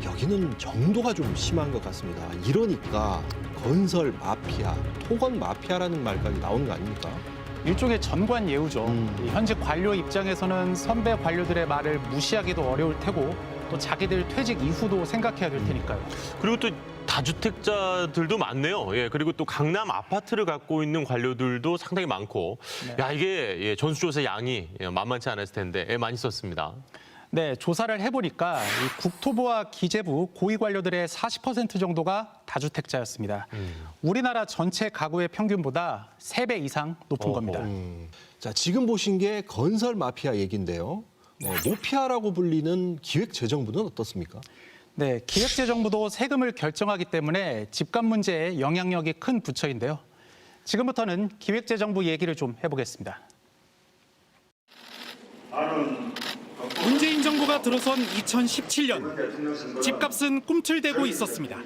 여기는 정도가 좀 심한 것 같습니다. 이러니까 건설 마피아, 토건 마피아라는 말까지 나오는 거 아닙니까? 일종의 전관 예우죠. 현직 관료 입장에서는 선배 관료들의 말을 무시하기도 어려울 테고 또 자기들 퇴직 이후도 생각해야 될 테니까요. 그리고 또 다주택자들도 많네요. 예, 그리고 또 강남 아파트를 갖고 있는 관료들도 상당히 많고, 야 이게 전수조사 양이 만만치 않았을 텐데 많이 썼습니다. 네, 조사를 해보니까 이 국토부와 기재부 고위 관료들의 40% 정도가 다주택자였습니다. 우리나라 전체 가구의 평균보다 3배 이상 높은 겁니다. 자, 지금 보신 게 건설 마피아 얘기인데요. 모피아라고 불리는 기획재정부는 어떻습니까? 네, 기획재정부도 세금을 결정하기 때문에 집값 문제에 영향력이 큰 부처인데요. 지금부터는 기획재정부 얘기를 좀 해보겠습니다. 문재인 정부가 들어선 2017년 집값은 꿈틀대고 있었습니다.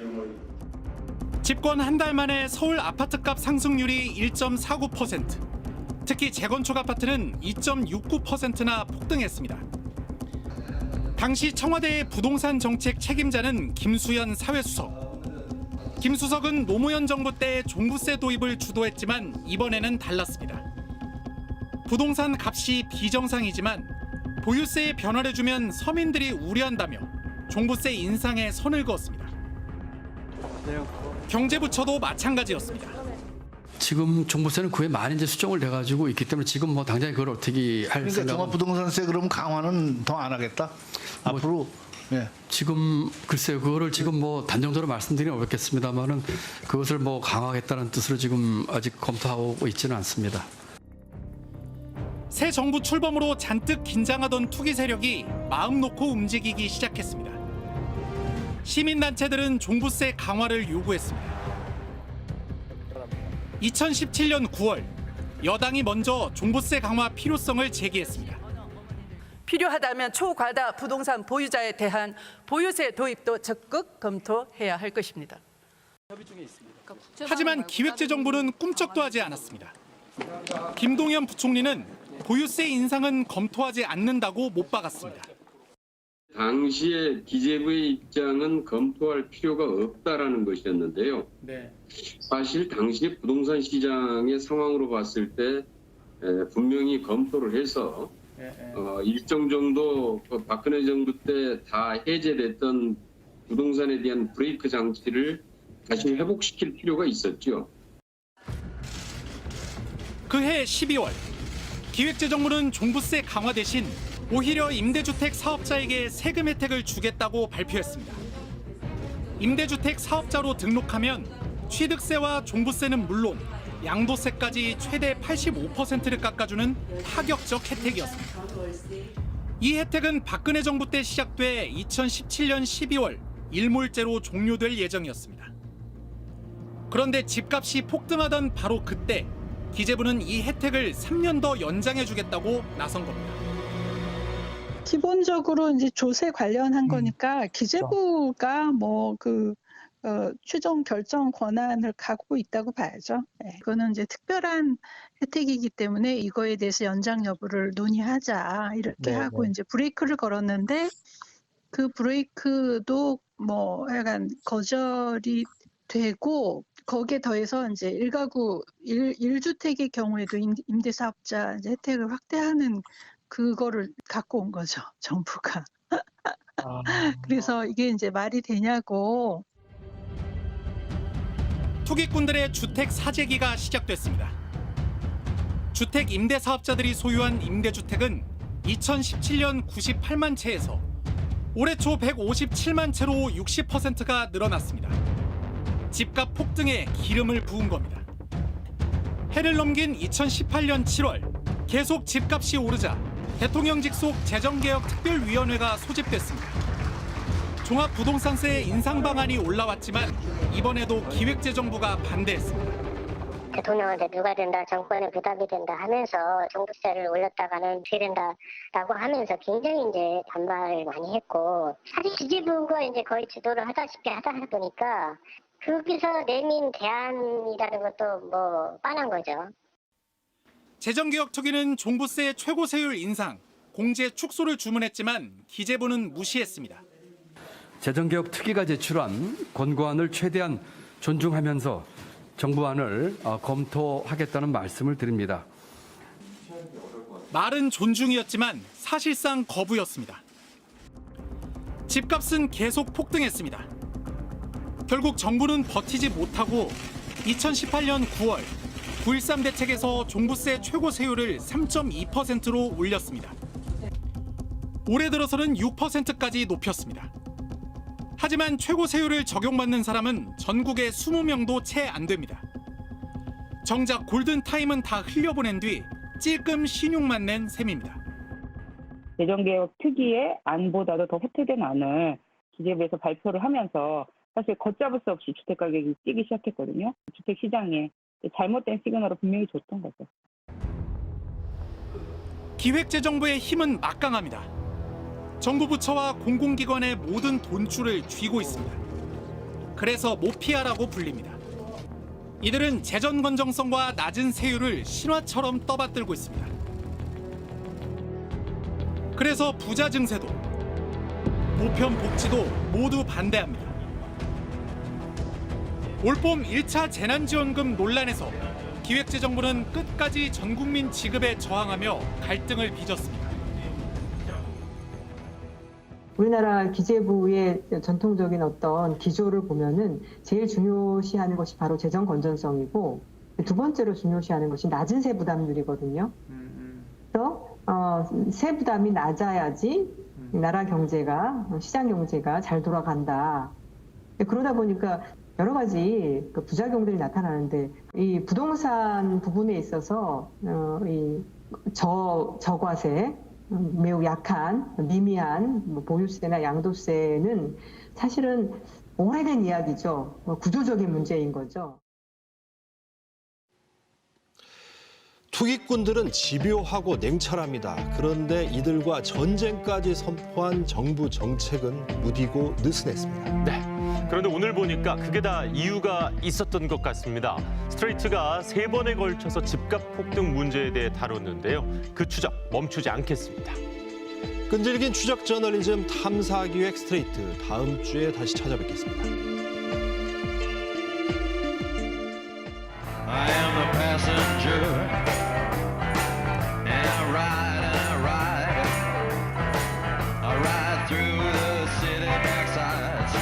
집권 한 달 만에 서울 아파트값 상승률이 1.49%, 특히 재건축 아파트는 2.69%나 폭등했습니다. 당시 청와대의 부동산 정책 책임자는 김수현 사회수석. 김 수석은 노무현 정부 때 종부세 도입을 주도했지만 이번에는 달랐습니다. 부동산 값이 비정상이지만 보유세에 변화를 주면 서민들이 우려한다며 종부세 인상에 선을 그었습니다. 경제부처도 마찬가지였습니다. 지금 종부세는 9회 말 이제 수정을 돼가지고 있기 때문에 지금 뭐 당장 그걸 어떻게 할 그러니까 생각? 종합부동산세 그럼 강화는 더 안 하겠다? 앞으로 지금 글쎄요 그거를 지금 뭐 단정적으로 말씀드리긴 어렵겠습니다만은 그것을 뭐 강화하겠다는 뜻으로 지금 아직 검토하고 있지는 않습니다. 새 정부 출범으로 잔뜩 긴장하던 투기 세력이 마음 놓고 움직이기 시작했습니다. 시민단체들은 종부세 강화를 요구했습니다. 2017년 9월 여당이 먼저 종부세 강화 필요성을 제기했습니다. 필요하다면 초과다 부동산 보유자에 대한 보유세 도입도 적극 검토해야 할 것입니다. 하지만 기획재정부는 꿈쩍도 하지 않았습니다. 김동연 부총리는 보유세 인상은 검토하지 않는다고 못 박았습니다. 당시에 기재부의 입장은 검토할 필요가 없다라는 것이었는데요. 사실 당시 부동산 시장의 상황으로 봤을 때 분명히 검토를 해서 일정 정도 박근혜 정부 때 다 해제됐던 부동산에 대한 브레이크 장치를 다시 회복시킬 필요가 있었죠. 그해 12월 기획재정부는 종부세 강화 대신 오히려 임대주택 사업자에게 세금 혜택을 주겠다고 발표했습니다. 임대주택 사업자로 등록하면 취득세와 종부세는 물론 양도세까지 최대 85%를 깎아주는 파격적 혜택이었습니다. 이 혜택은 박근혜 정부 때 시작돼 2017년 12월 일몰제로 종료될 예정이었습니다. 그런데 집값이 폭등하던 바로 그때 기재부는 이 혜택을 3년 더 연장해주겠다고 나선 겁니다. 기본적으로 이제 조세 관련한 거니까 기재부가 최종 결정 권한을 갖고 있다고 봐야죠. 이거는 이제 특별한 혜택이기 때문에 이거에 대해서 연장 여부를 논의하자 이렇게 하고 이제 브레이크를 걸었는데 그 브레이크도 뭐 약간 거절이 되고 거기에 더해서 이제 1주택의 경우에도 임대사업자 이제 혜택을 확대하는 그거를 갖고 온 거죠, 정부가. 그래서 이게 이제 말이 되냐고. 투기꾼들의 주택 사재기가 시작됐습니다. 주택 임대사업자들이 소유한 임대주택은 2017년 98만 채에서 올해 초 157만 채로 60%가 늘어났습니다. 집값 폭등에 기름을 부은 겁니다. 해를 넘긴 2018년 7월 계속 집값이 오르자 대통령 직속 재정개혁특별위원회가 소집됐습니다. 종합부동산세 인상 방안이 올라왔지만 이번에도 기획재정부가 반대했습니다. 대통령한테 누가 된다, 정권에 부담이 된다 하면서 종부세를 올렸다가는 어떻게 된다라고 하면서 굉장히 이제 반발을 많이 했고, 사실 기재부가 이제 거의 주도를 하다시피 하다 보니까 거기서 내민 대안이라는 것도 뭐 뻔한 거죠. 재정개혁 특위는 종부세 최고 세율 인상, 공제 축소를 주문했지만 기재부는 무시했습니다. 재정개혁 특위가 제출한 권고안을 최대한 존중하면서 정부안을 검토하겠다는 말씀을 드립니다. 말은 존중이었지만 사실상 거부였습니다. 집값은 계속 폭등했습니다. 결국 정부는 버티지 못하고 2018년 9월 9.13 대책에서 종부세 최고 세율을 3.2%로 올렸습니다. 올해 들어서는 6%까지 높였습니다. 하지만 최고 세율을 적용받는 사람은 전국에 20명도 채 안 됩니다. 정작 골든타임은 다 흘려보낸 뒤 찔끔 신용만 낸 셈입니다. 재정개혁 특위의 안보다도 더 획득된 안을 기재부에서 발표를 하면서 사실 걷잡을 수 없이 주택가격이 뛰기 시작했거든요. 주택시장에 잘못된 시그널을 분명히 줬던 거죠. 기획재정부의 힘은 막강합니다. 정부 부처와 공공기관의 모든 돈줄을 쥐고 있습니다. 그래서 모피아라고 불립니다. 이들은 재정 건정성과 낮은 세율을 신화처럼 떠받들고 있습니다. 그래서 부자 증세도 보편 복지도 모두 반대합니다. 올봄 1차 재난지원금 논란에서 기획재정부는 끝까지 전국민 지급에 저항하며 갈등을 빚었습니다. 우리나라 기재부의 전통적인 어떤 기조를 보면은 제일 중요시하는 것이 바로 재정 건전성이고 두 번째로 중요시하는 것이 낮은 세 부담률이거든요. 그래서 세 부담이 낮아야지 나라 경제가 시장 경제가 잘 돌아간다. 그러다 보니까 여러 가지 부작용들이 나타나는데 이 부동산 부분에 있어서 이 저과세 매우 약한 미미한 보유세나 양도세는 사실은 오래된 이야기죠. 구조적인 문제인 거죠. 투기꾼들은 집요하고 냉철합니다. 그런데 이들과 전쟁까지 선포한 정부 정책은 무디고 느슨했습니다. 네. 그런데 오늘 보니까 그게 다 이유가 있었던 것 같습니다. 스트레이트가 3번에 걸쳐서 집값 폭등 문제에 대해 다뤘는데요. 그 추적 멈추지 않겠습니다. 끈질긴 추적 저널리즘 탐사기획 스트레이트 다음 주에 다시 찾아뵙겠습니다. I am a passenger and I ride through the city backsides.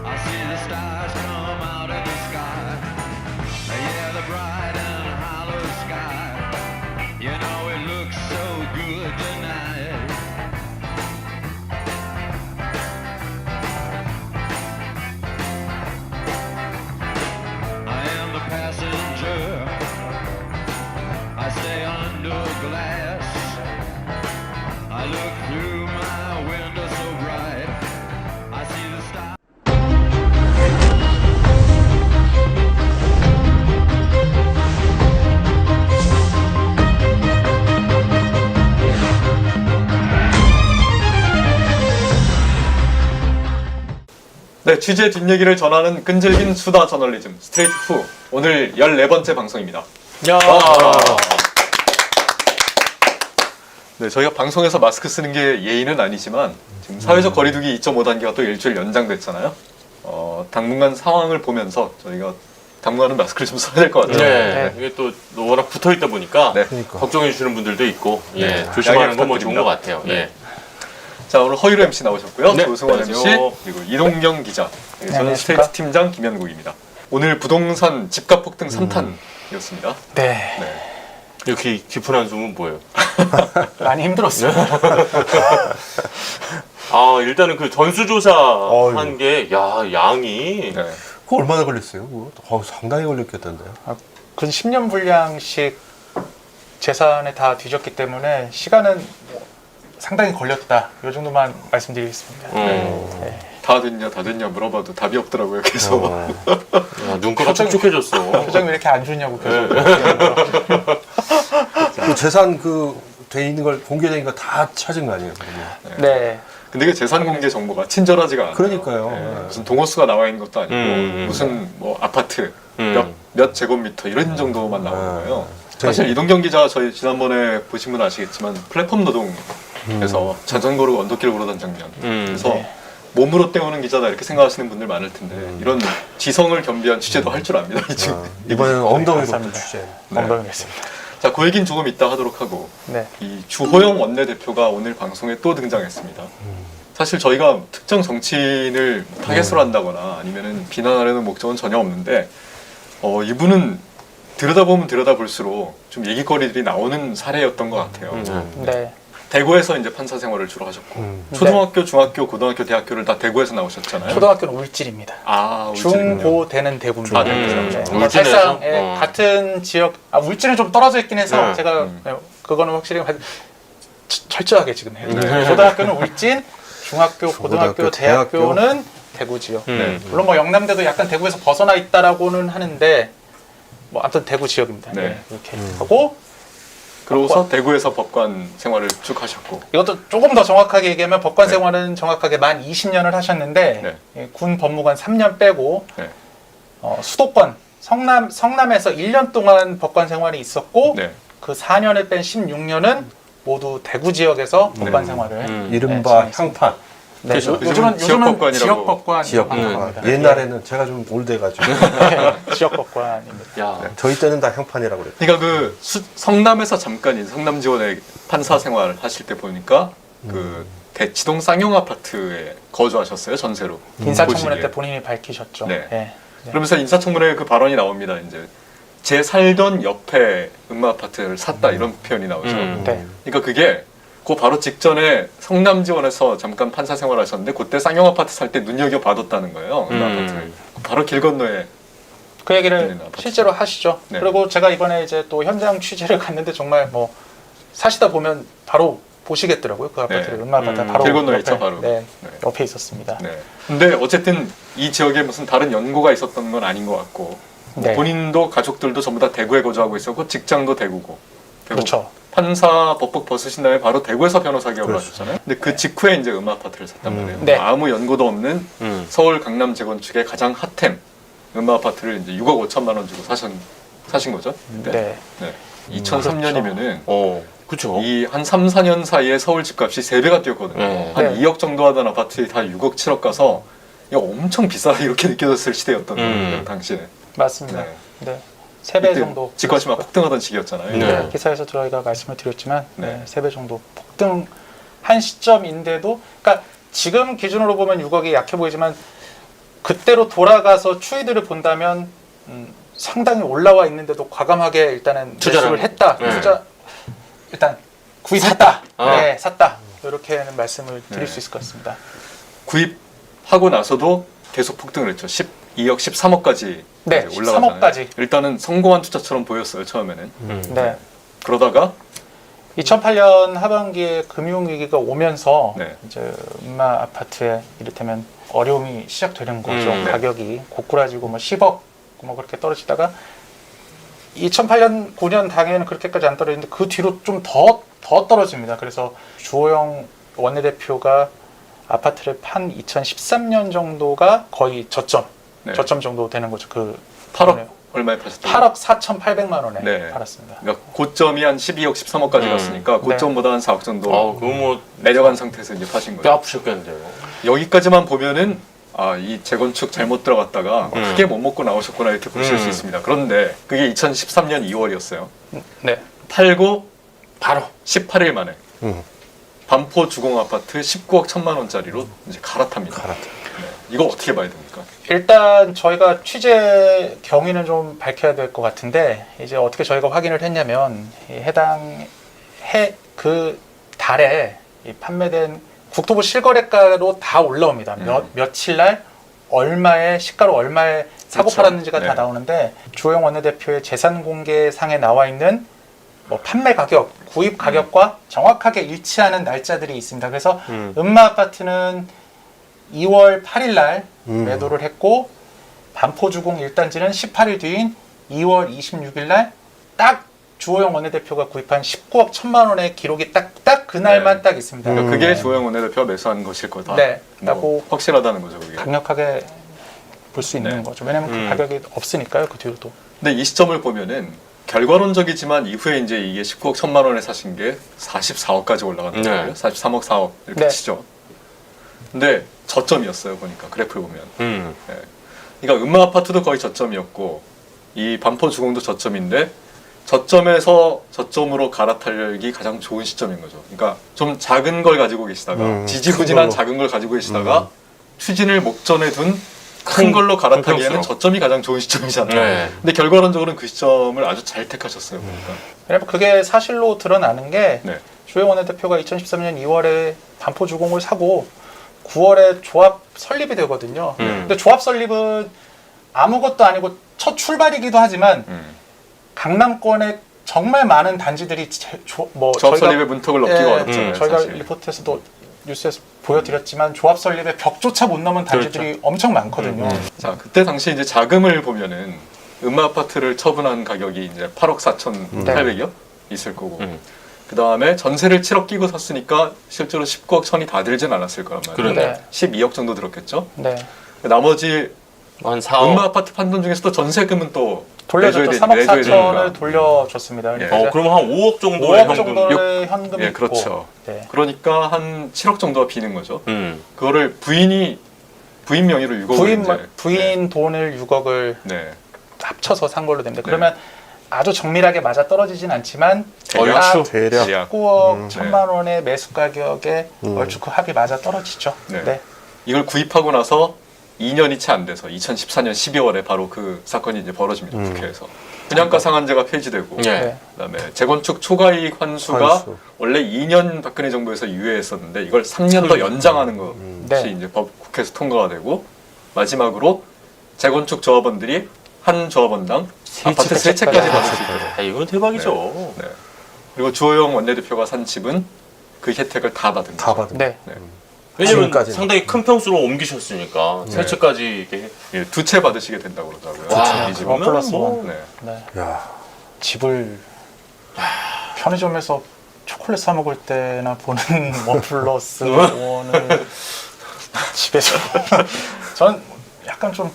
I see the stars come out of the sky. Yeah, the bright and hollow sky. You know it looks so good tonight. I am the passenger. I stay under glass. I look through my window so bright. I see the stars. 네, 취재 뒷얘기를 전하는 끈질긴 수다 저널리즘 스트레이트 후 오늘 14번째 방송입니다. 야. 네, 저희가 방송에서 마스크 쓰는 게 예의는 아니지만 지금 사회적 거리두기 2.5단계가 또 일주일 연장됐잖아요. 당분간 상황을 보면서 저희가 당분간은 마스크를 좀 써야 될 것 같아요. 네. 이게 또 워낙 붙어 있다 보니까 걱정해 주시는 분들도 있고 조심하는 건 뭐 좋은 것 같아요. 네. 자, 오늘 허이로 MC 나오셨고요. 네, 조승원 MC 그리고 이동경 기자. 네, 저는 스트레이트 팀장 김현국입니다. 오늘 부동산 집값 폭등 3탄이었습니다. 네. 이렇게 깊은 한숨은 뭐예요? 많이 힘들었어요. 아, 일단은 그 전수조사 한 게 양이 그거 얼마나 걸렸어요? 그거? 상당히 걸렸겠던데요. 근 10년 분량씩 재산에 다 뒤졌기 때문에 시간은 상당히 걸렸다. 이 정도만 말씀드리겠습니다. 다 됐냐 물어봐도 답이 없더라고요. 계속. 눈가가 촉촉해졌어. 표정이 왜 이렇게 안 좋냐고 계속. 그 재산 돼 있는 걸 공개된 거 다 찾은 거 아니에요? 네. 근데 그 재산 공개 정보가 친절하지가 않아요. 그러니까요. 네. 무슨 동호수가 나와 있는 것도 아니고 무슨 뭐 아파트 몇 제곱미터 이런 정도만 나오는 거예요. 사실 이동경 기자 저희 지난번에 보신 분 아시겠지만 플랫폼 노동에서 자전거로 언덕길 오르던 장면. 그래서 몸으로 때우는 기자다 이렇게 생각하시는 분들 많을 텐데 이런 지성을 겸비한 취재도 할 줄 압니다. 이번에는 엉덩이로 취재. 엉덩이로 했습니다. 자, 그 얘기는 조금 이따 하도록 하고 이 주호영 원내대표가 오늘 방송에 또 등장했습니다. 사실 저희가 특정 정치인을 타겟으로 한다거나 아니면은 비난하려는 목적은 전혀 없는데 이분은 들여다보면 들여다볼수록 좀 얘기거리들이 나오는 사례였던 것 같아요. 네. 대구에서 이제 판사 생활을 주로 하셨고 초등학교, 중학교, 고등학교, 대학교를 다 대구에서 나오셨잖아요. 초등학교는 울진입니다. 아, 울진이군요. 중고대는 대구입니다. 울진에서? 사실상 같은 지역, 울진은 좀 떨어져 있긴 해서 제가 그거는 확실히 철저하게 지금 해요. 초등학교는 울진, 중학교, 고등학교, 대학교는 대구 지역. 물론 뭐 영남대도 약간 대구에서 벗어나 있다라고는 하는데 뭐 아무튼 대구 지역입니다. 이렇게 하고 그러고서 대구에서 법관 생활을 쭉 하셨고 이것도 조금 더 정확하게 얘기하면 법관 생활은 정확하게 만 20년을 하셨는데 군 법무관 3년 빼고 수도권 성남에서 1년 동안 법관 생활이 있었고 그 4년을 뺀 16년은 모두 대구 지역에서 법관 생활을 이른바 향판. 네, 요즘은 지역법관이라고. 지역법관. 옛날에는 제가 좀 올드해가지고. 지역법관입니다. 저희 때는 다 향판이라고 그랬어요. 그러니까 그 성남에서 잠깐 성남지원에 판사 생활 하실 때 보니까 그 대치동 쌍용 아파트에 거주하셨어요, 전세로. 인사청문회 때 본인이 밝히셨죠. 그러면서 인사청문회 그 발언이 나옵니다. 이제 제 살던 옆에 음마 아파트를 샀다 이런 표현이 나오죠. 그러니까 그게 그 바로 직전에 성남지원에서 잠깐 판사 생활하셨는데 그때 쌍용 아파트 살 때 눈여겨 봐뒀다는 거예요. 음마 아파트를. 바로 길 건너에. 그 얘기를 실제로 하시죠. 그리고 제가 이번에 이제 또 현장 취재를 갔는데 정말 뭐 사시다 보면 바로 보시겠더라고요. 그 아파트를 음마 아파트 바로 길 건너에 있죠, 바로. 옆에 있었습니다. 근데 어쨌든 이 지역에 무슨 다른 연고가 있었던 건 아닌 것 같고 본인도 가족들도 전부 다 대구에 거주하고 있었고 직장도 대구고. 그렇죠. 판사 법복 벗으신 다음에 바로 대구에서 변호사 개업을 하셨잖아요. 근데 그 직후에 이제 음마 아파트를 샀단 말이에요. 아무 연고도 없는 서울 강남 재건축의 가장 핫템 음마 아파트를 이제 6억 5천만 원 주고 사신 거죠. 2003년이면은 그렇죠. 이 한 3, 4년 사이에 서울 집값이 3배가 뛰었거든요. 한 2억 정도 하던 아파트에 다 6억, 7억 가서 이거 엄청 비싸다 이렇게 느껴졌을 시대였던 거예요, 당시에. 맞습니다. 3배 정도. 집값이 막 폭등하던 시기였잖아요. 기사에서 저희가 말씀을 드렸지만 3배 정도 폭등한 시점인데도 그러니까 지금 기준으로 보면 6억이 약해 보이지만 그때로 돌아가서 추이들을 본다면 상당히 올라와 있는데도 과감하게 일단은 매수를 했다. 일단 구입했다. 샀다. 이렇게는 말씀을 드릴 수 있을 것 같습니다. 구입하고 나서도 계속 폭등을 했죠. 12억, 13억까지 올라가잖아요. 13억까지. 일단은 성공한 투자처럼 보였어요, 처음에는. 그러다가 2008년 하반기에 금융위기가 오면서 이제 음마 아파트에 이를테면 어려움이 시작되는 거죠. 가격이 고꾸라지고 뭐 10억 뭐 그렇게 떨어지다가 2008년 9년 당해는 그렇게까지 안 떨어지는데 그 뒤로 좀 더 떨어집니다. 그래서 주호영 원내대표가 아파트를 판 2013년 정도가 거의 저점 정도 되는 거죠. 그 8억 얼마에 파셨다고요? 8억 4,800만 원에 팔았습니다. 그러니까 고점이 한 12억, 13억까지 갔으니까 고점보다 한 4억 정도 그거 뭐 내려간 상태에서 이제 파신 거예요. 뼈 아프셨겠는데요. 여기까지만 보면은 이 재건축 잘못 들어갔다가 크게 못 먹고 나오셨구나 이렇게 보실 수 있습니다. 그런데 그게 2013년 2월이었어요. 팔고 바로 18일 만에 반포 주공 아파트 19억 1천만 원짜리로 이제 갈아탑니다. 이거 어떻게 봐야 됩니까? 일단 저희가 취재 경위는 좀 밝혀야 될 것 같은데 이제 어떻게 저희가 확인을 했냐면 해당 그 달에 판매된 국토부 실거래가로 다 올라옵니다. 며칠 날 얼마에 시가로 얼마에 사고 팔았는지가 다 나오는데 주호영 원내대표의 재산 공개상에 나와 있는 뭐 판매 가격, 구입 가격과 정확하게 일치하는 날짜들이 있습니다. 그래서 음마 아파트는 2월 8일 날 매도를 했고 반포주공 1단지는 18일 뒤인 2월 26일 날 딱 주호영 원내대표가 구입한 19억 1천만 원의 기록이 딱 그날만 딱 있습니다. 그러니까 그게 주호영 원내대표가 매수한 것일 거다. 라고 확실하다는 거죠, 그게. 강력하게 볼 수 있는 거죠. 왜냐하면 그 가격이 없으니까요, 그 뒤로도. 근데 이 시점을 보면은 결과론적이지만 이후에 이제 이게 19억 1천만 원에 사신 게 44억까지 올라갔단 말이에요. 43억, 4억 이렇게 치죠. 근데 저점이었어요, 보니까 그래프를 보면. 그러니까 음마 아파트도 거의 저점이었고 이 반포 주공도 저점인데 저점에서 저점으로 갈아타기 가장 좋은 시점인 거죠. 그러니까 좀 작은 걸 가지고 계시다가 지지부진한 작은 걸 가지고 계시다가 추진을 목전에 둔 큰 걸로 갈아타기에는 저점이 가장 좋은 시점이잖아요. 네. 근데 결과론적으로는 그 시점을 아주 잘 택하셨어요. 그러니까. 왜냐면 그게 사실로 드러나는 게 네. 주호영 원내대표가 2013년 2월에 반포 주공을 사고 9월에 조합 설립이 되거든요. 근데 조합 설립은 아무것도 아니고 첫 출발이기도 하지만 강남권에 정말 많은 단지들이 조합 설립의 문턱을 넘기가 어렵잖아요. 저희가 사실. 리포트에서도 뉴스에서 보여드렸지만 조합 설립의 벽조차 못 넘은 단지들이 엄청 많거든요. 자, 그때 당시 이제 자금을 보면은 음마 아파트를 처분한 가격이 이제 8억 4,800여 있을 거고. 그 다음에 전세를 7억 끼고 샀으니까 실제로 19억 천이 다 들진 않았을 거란 말이에요. 그러네. 12억 정도 들었겠죠. 네. 나머지 한 4억. 음마 아파트 판돈 중에서도 전세금은 또 돌려줬죠. 3억 4천을 돌려줬습니다. 예. 그러면 한 5억 정도의 5억 현금. 정도의 현금이 예, 있고. 그렇죠. 네. 그러니까 한 7억 정도가 비는 거죠. 그거를 부인 명의로 6억을 부인 돈을 6억을 네. 합쳐서 산 걸로 됩니다. 그러면 아주 정밀하게 맞아 떨어지진 않지만 얼추 대략 19억 1천만 원의 매수 가격에 얼추 그 합이 맞아 떨어지죠. 네. 네. 이걸 구입하고 나서 2년이 채 안 돼서 2014년 12월에 바로 그 사건이 이제 벌어집니다. 국회에서. 분양가 상한제가 폐지되고 네. 그다음에 재건축 초과이익 환수가 원래 2년 박근혜 정부에서 유예했었는데 이걸 3년 더 연장하는 것이 이제 국회에서 통과가 되고 마지막으로 재건축 조합원들이 한 조합원당 아파트 3채까지 받을 수 있도록. 이건 대박이죠. 네. 그리고 주호영 원내대표가 산 집은 그 혜택을 다 받은 거죠. 네. 왜냐면 지금까지는. 상당히 큰 평수로 옮기셨으니까 네. 세 채까지 이렇게 예, 2채 받으시게 된다고 그러더라고요. 와, 이 집은 플러스 뭐, 원. 네. 집을 편의점에서 초콜릿 사 먹을 때나 보는 원 플러스 원을 집에서 저는 약간 좀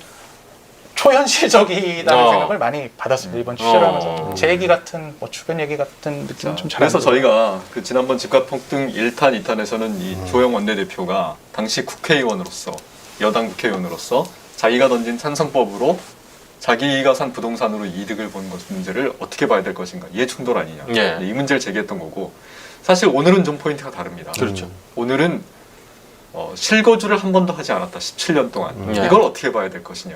초현실적이라는 생각을 많이 받았습니다. 이번 취재를 하면서 제 얘기 같은 주변 얘기 같은 느낌은 좀 잘. 그래서 저희가 그 지난번 집값 폭등 1탄, 2탄에서는 이 주호영 원내대표가 당시 국회의원으로서 여당 국회의원으로서 자기가 던진 찬성법으로 자기가 산 부동산으로 이득을 본 것 문제를 어떻게 봐야 될 것인가, 이해 충돌 아니냐, 이 문제를 제기했던 거고, 사실 오늘은 좀 포인트가 다릅니다. 그렇죠. 오늘은 실거주를 한 번도 하지 않았다. 17년 동안. 이걸 어떻게 봐야 될 것이냐.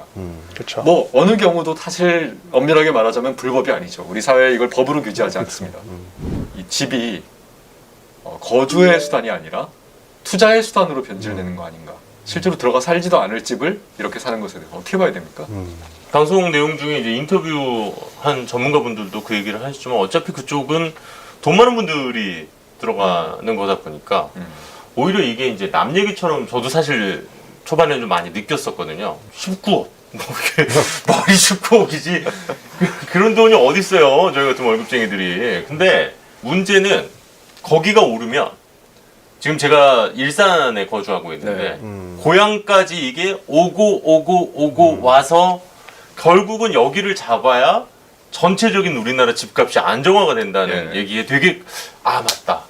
그렇죠. 뭐 어느 경우도 사실 엄밀하게 말하자면 불법이 아니죠. 우리 사회에 이걸 법으로 규제하지 않습니다. 이 집이 거주의 수단이 아니라 투자의 수단으로 변질되는 거 아닌가. 실제로 들어가 살지도 않을 집을 이렇게 사는 것에 대해서 어떻게 봐야 됩니까? 방송 내용 중에 이제 인터뷰한 전문가분들도 그 얘기를 하시지만 어차피 그쪽은 돈 많은 분들이 들어가는 거다 보니까 오히려 이게 이제 남 얘기처럼 저도 사실 초반에 좀 많이 느꼈었거든요. 19억. 뭐 이렇게 머리 19억이지. 그런 돈이 어디 있어요. 저희 같은 월급쟁이들이. 근데 문제는 거기가 오르면 지금 제가 일산에 거주하고 있는데 고향까지 이게 오고 와서 결국은 여기를 잡아야 전체적인 우리나라 집값이 안정화가 된다는 얘기에 되게 맞다.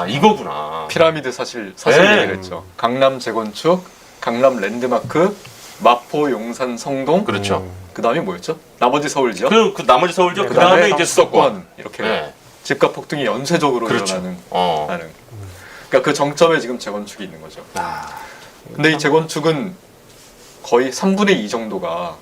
이거구나. 피라미드 사실 얘기를 했죠. 강남 재건축, 강남 랜드마크, 마포, 용산, 성동. 그렇죠. 그 다음이 뭐였죠? 나머지 서울 지역. 그 나머지 서울 지역. 그 다음에 이제 수도권 이렇게 집값 폭등이 연쇄적으로 일어나는. 그러니까 그 정점에 지금 재건축이 있는 거죠. 근데 이 재건축은 거의 3분의 2 정도가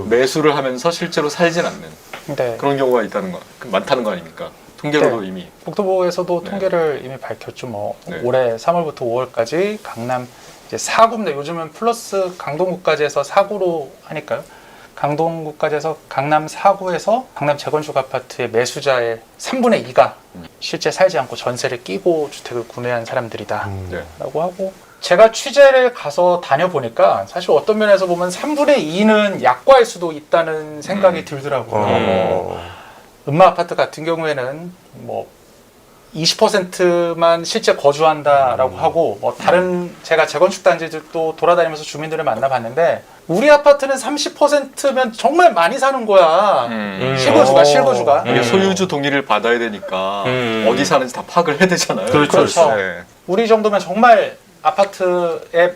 매수를 하면서 실제로 살진 않는 그런 경우가 있다는 거, 많다는 거 아닙니까? 통계로도 이미. 국토부에서도 통계를 이미 밝혔죠. 올해 3월부터 5월까지 강남 이제 4구인데 요즘은 플러스 강동구까지 해서 4구로 하니까요. 강동구까지 해서 강남 4구에서 강남 재건축 아파트의 매수자의 3분의 2가 실제 살지 않고 전세를 끼고 주택을 구매한 사람들이다 라고 하고, 제가 취재를 가서 다녀보니까 사실 어떤 면에서 보면 3분의 2는 약과일 수도 있다는 생각이 들더라고요. 음마 아파트 같은 경우에는 뭐 20%만 실제 거주한다라고 하고, 뭐 다른 제가 재건축 단지들도 돌아다니면서 주민들을 만나봤는데 우리 아파트는 30%면 정말 많이 사는 거야. 실거주가. 이게 소유주 동의를 받아야 되니까 어디 사는지 다 파악을 해야 되잖아요. 그렇죠. 우리 정도면 정말 아파트에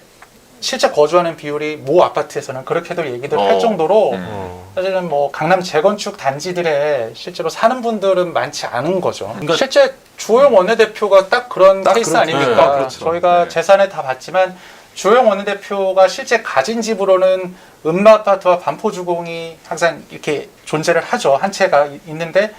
실제 거주하는 비율이 모 아파트에서는 그렇게도 얘기들 할 정도로 사실은 뭐 강남 재건축 단지들에 실제로 사는 분들은 많지 않은 거죠. 그러니까 실제 주호영 원내대표가 딱 그런 케이스 그렇죠. 아닙니까? 네, 그렇죠. 저희가 재산을 다 봤지만 주호영 원내대표가 실제 가진 집으로는 음마아파트와 반포주공이 항상 이렇게 존재를 하죠. 한 채가 있는데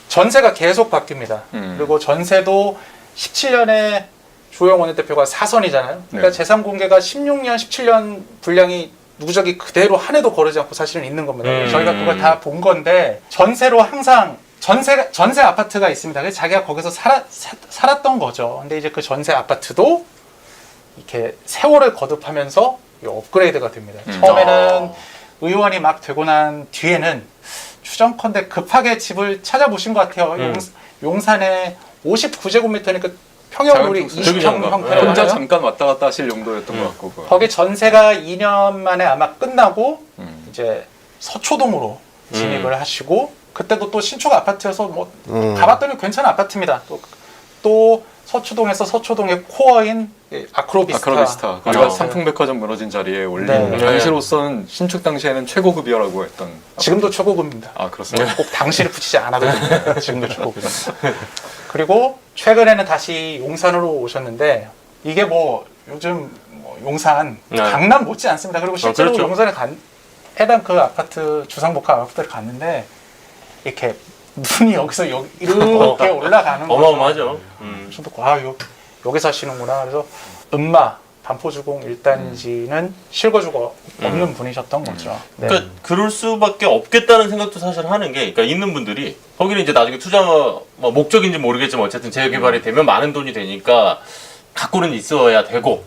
전세가 계속 바뀝니다. 그리고 전세도 17년에 주호영 원내대표가 사선이잖아요. 그러니까 재산 공개가 16년, 17년 분량이 누구저기 그대로 한 해도 거르지 않고 사실은 있는 겁니다. 저희가 그걸 다 본 건데 전세로 항상 전세 아파트가 있습니다. 그래서 자기가 거기서 살았던 거죠. 근데 이제 그 전세 아파트도 이렇게 세월을 거듭하면서 업그레이드가 됩니다. 처음에는 의원이 막 되고 난 뒤에는 추정컨대 급하게 집을 찾아보신 것 같아요. 용산에 59제곱미터니까 평형물이 20평 형태로 혼자 잠깐 왔다 갔다 하실 용도였던 것 같고 거기 전세가 2년 만에 아마 끝나고 이제 서초동으로 진입을 하시고 그때도 또 신축 아파트여서 뭐 가봤더니 괜찮은 아파트입니다. 또 서초동에서 서초동의 코어인 아크로비스타. 거기가 삼풍백화점 무너진 자리에 올린 당시로서는 신축 당시에는 최고급이라고 했던. 지금도 최고급입니다. 아 그렇습니다. 꼭 당시를 붙이지 않아도 됩니다. 지금도 최고급입니다. 그리고 최근에는 다시 용산으로 오셨는데 이게 뭐 요즘 뭐 용산 강남 못지 않습니다. 그리고 실제로 그렇죠. 용산에 해당 그 아파트 주상복합 아파트를 갔는데 이렇게 눈이 여기서 이렇게 올라가는 거죠. 어마어마하죠. 저도 여기 사시는구나. 그래서 음마 반포주공 1단지는 실거주가 없는 분이셨던 거죠. 네. 그러니까 그럴 수밖에 없겠다는 생각도 사실 하는 게, 그러니까 있는 분들이 거기는 이제 나중에 투자 목적인지 모르겠지만 어쨌든 재개발이 되면 많은 돈이 되니까 갖고는 있어야 되고.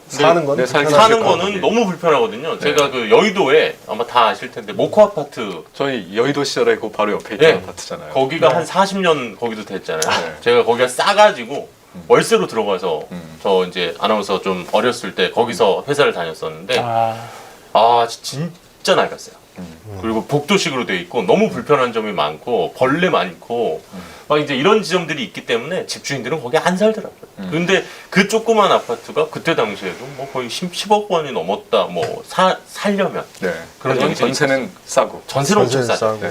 사는 건 사는 거는 너무 불편하거든요. 제가 그 여의도에 아마 다 아실 텐데 모코 아파트 저희 여의도 시절에 그 바로 옆에 있던 아파트잖아요. 거기가 한 40년 거기도 됐잖아요. 제가 거기가 싸가지고 월세로 들어가서 저 이제 아나운서 좀 어렸을 때 거기서 회사를 다녔었는데 진짜 낡았어요. 그리고 복도식으로 돼 있고 너무 불편한 점이 많고 벌레 많고 막 이제 이런 지점들이 있기 때문에 집주인들은 거기 안 살더라고요. 근데 그 조그만 아파트가 그때 당시에도 뭐 거의 10억 원이 넘었다. 뭐 살려면 그런 전세는 싸고 전세는 엄청 싸고